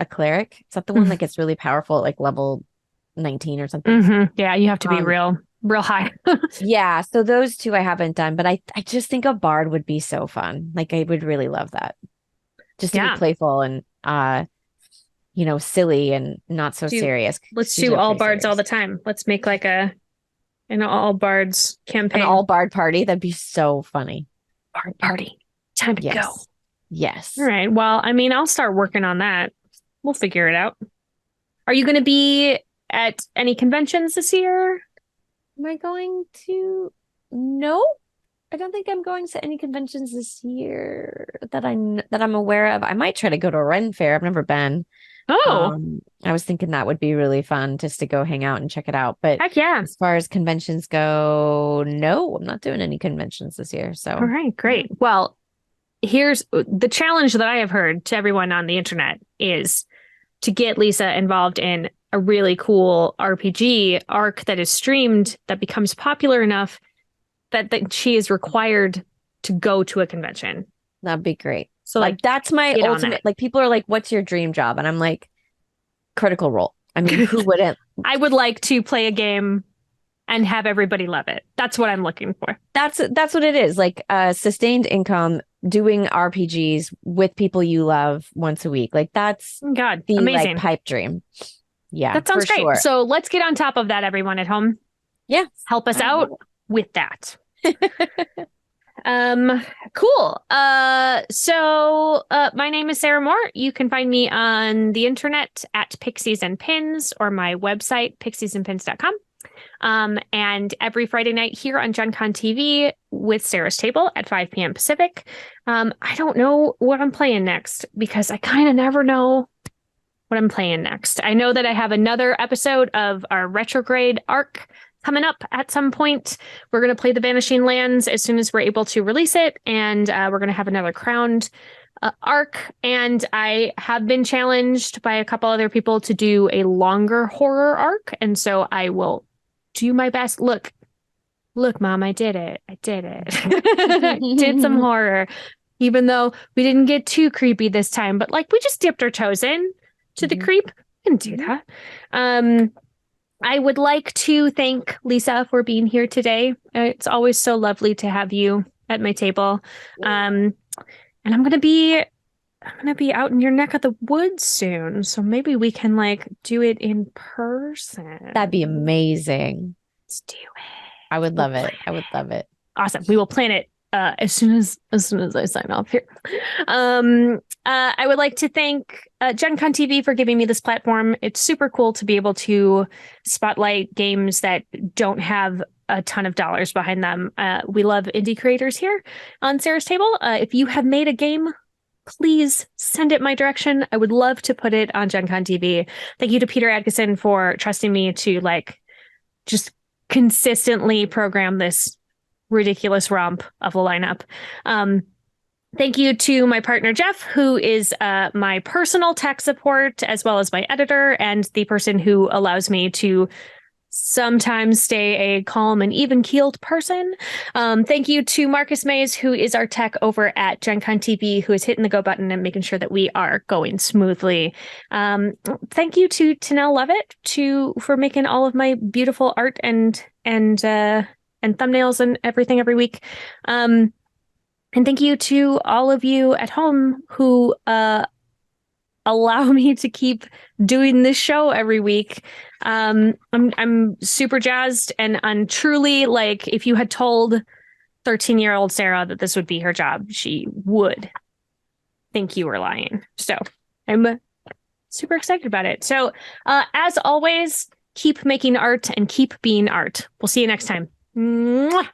Speaker 2: cleric? Is that the one that gets really powerful at like level 19 or something?
Speaker 1: Mm-hmm. Yeah, you have to be
Speaker 2: Um,
Speaker 1: real high.
Speaker 2: yeah, so those two I haven't done, but I just think a bard would be so fun. Like I would really love that. Just to be
Speaker 1: Yeah.
Speaker 2: playful and silly and not so
Speaker 1: Do
Speaker 2: serious. 'Cause
Speaker 1: let's
Speaker 2: these
Speaker 1: do
Speaker 2: are
Speaker 1: all
Speaker 2: pretty
Speaker 1: bards all the
Speaker 2: serious.
Speaker 1: time. Let's make like an all bards
Speaker 2: An
Speaker 1: campaign.
Speaker 2: all bard party, that'd be so funny.
Speaker 1: Bard party. Time to go.
Speaker 2: Yes.
Speaker 1: All
Speaker 2: Yes.
Speaker 1: right. Well, I mean, I'll start working on that. We'll figure it out. Are you going to be at any conventions this year?
Speaker 2: Am I going to? No, I don't think I'm going to any conventions this year that I'm aware of. I might try to go to a Ren fair. I've never been.
Speaker 1: Oh,
Speaker 2: I was thinking that would be really fun just to go hang out and check it out. But
Speaker 1: heck yeah.
Speaker 2: as far as conventions go, no, I'm not doing any conventions this year.
Speaker 1: All
Speaker 2: So
Speaker 1: right, great. Well, here's the challenge that I have heard to everyone on the internet is to get Lisa involved in a really cool RPG arc that is streamed that becomes popular enough that she is required to go to a convention.
Speaker 2: that'd be great.
Speaker 1: So like
Speaker 2: Like that's my
Speaker 1: get on
Speaker 2: ultimate.
Speaker 1: that.
Speaker 2: Like people are like, "What's your dream job?" And I'm like, Critical Role. I mean, who wouldn't?
Speaker 1: I would like to play a game and have everybody love it. That's what I'm looking for.
Speaker 2: That's what it is. Like sustained income doing RPGs with people you love once a week. Like that's
Speaker 1: God,
Speaker 2: the like
Speaker 1: amazing.
Speaker 2: pipe dream. Yeah,
Speaker 1: That sounds
Speaker 2: for
Speaker 1: great.
Speaker 2: sure.
Speaker 1: So let's get on top of that, everyone at home.
Speaker 2: Yeah.
Speaker 1: Help us
Speaker 2: I
Speaker 1: out
Speaker 2: love
Speaker 1: with that.
Speaker 2: it.
Speaker 1: Cool. My name is Sarah Moore. You can find me on the internet at Pixies and Pins or my website, pixiesandpins.com. And every Friday night here on GenCon TV with Sarah's Table at 5 p.m. Pacific. I don't know what I'm playing next because I kind of never know what I'm playing next. I know that I have another episode of our retrograde arc coming up at some point. We're going to play the Vanishing Lands as soon as we're able to release it. And we're going to have another Crowned arc. And I have been challenged by a couple other people to do a longer horror arc. And so I will do my best. Look, Mom, I did it. I did it. Did some horror, even though we didn't get too creepy this time. But like, we just dipped our toes in to the creep. We can do that. I would like to thank Lisa for being here today. It's always so lovely to have you at my table. And I'm gonna be out in your neck of the woods soon. So maybe we can like do it in person.
Speaker 2: That'd be amazing.
Speaker 1: Let's do it.
Speaker 2: I would love it. I would love it.
Speaker 1: Awesome. We will plan it as soon as I sign off here. I would like to thank Gen Con TV for giving me this platform. It's super cool to be able to spotlight games that don't have a ton of dollars behind them. We love indie creators here on Sarah's Table. If you have made a game, please send it my direction. I would love to put it on Gen Con TV. Thank you to Peter Adkison for trusting me to like just consistently program this ridiculous romp of a lineup. Thank you to my partner, Jeff, who is my personal tech support, as well as my editor and the person who allows me to sometimes stay a calm and even-keeled person. Thank you to Marcus Mays, who is our tech over at Gen Con TV, who is hitting the go button and making sure that we are going smoothly. Thank you to Tanel Levitt for making all of my beautiful art and thumbnails and everything every week. And thank you to all of you at home who allow me to keep doing this show every week. I'm super jazzed, and I'm truly like, if you had told 13-year-old Sarah that this would be her job, she would think you were lying. So I'm super excited about it. So as always, keep making art and keep being art. We'll see you next time. Mwah!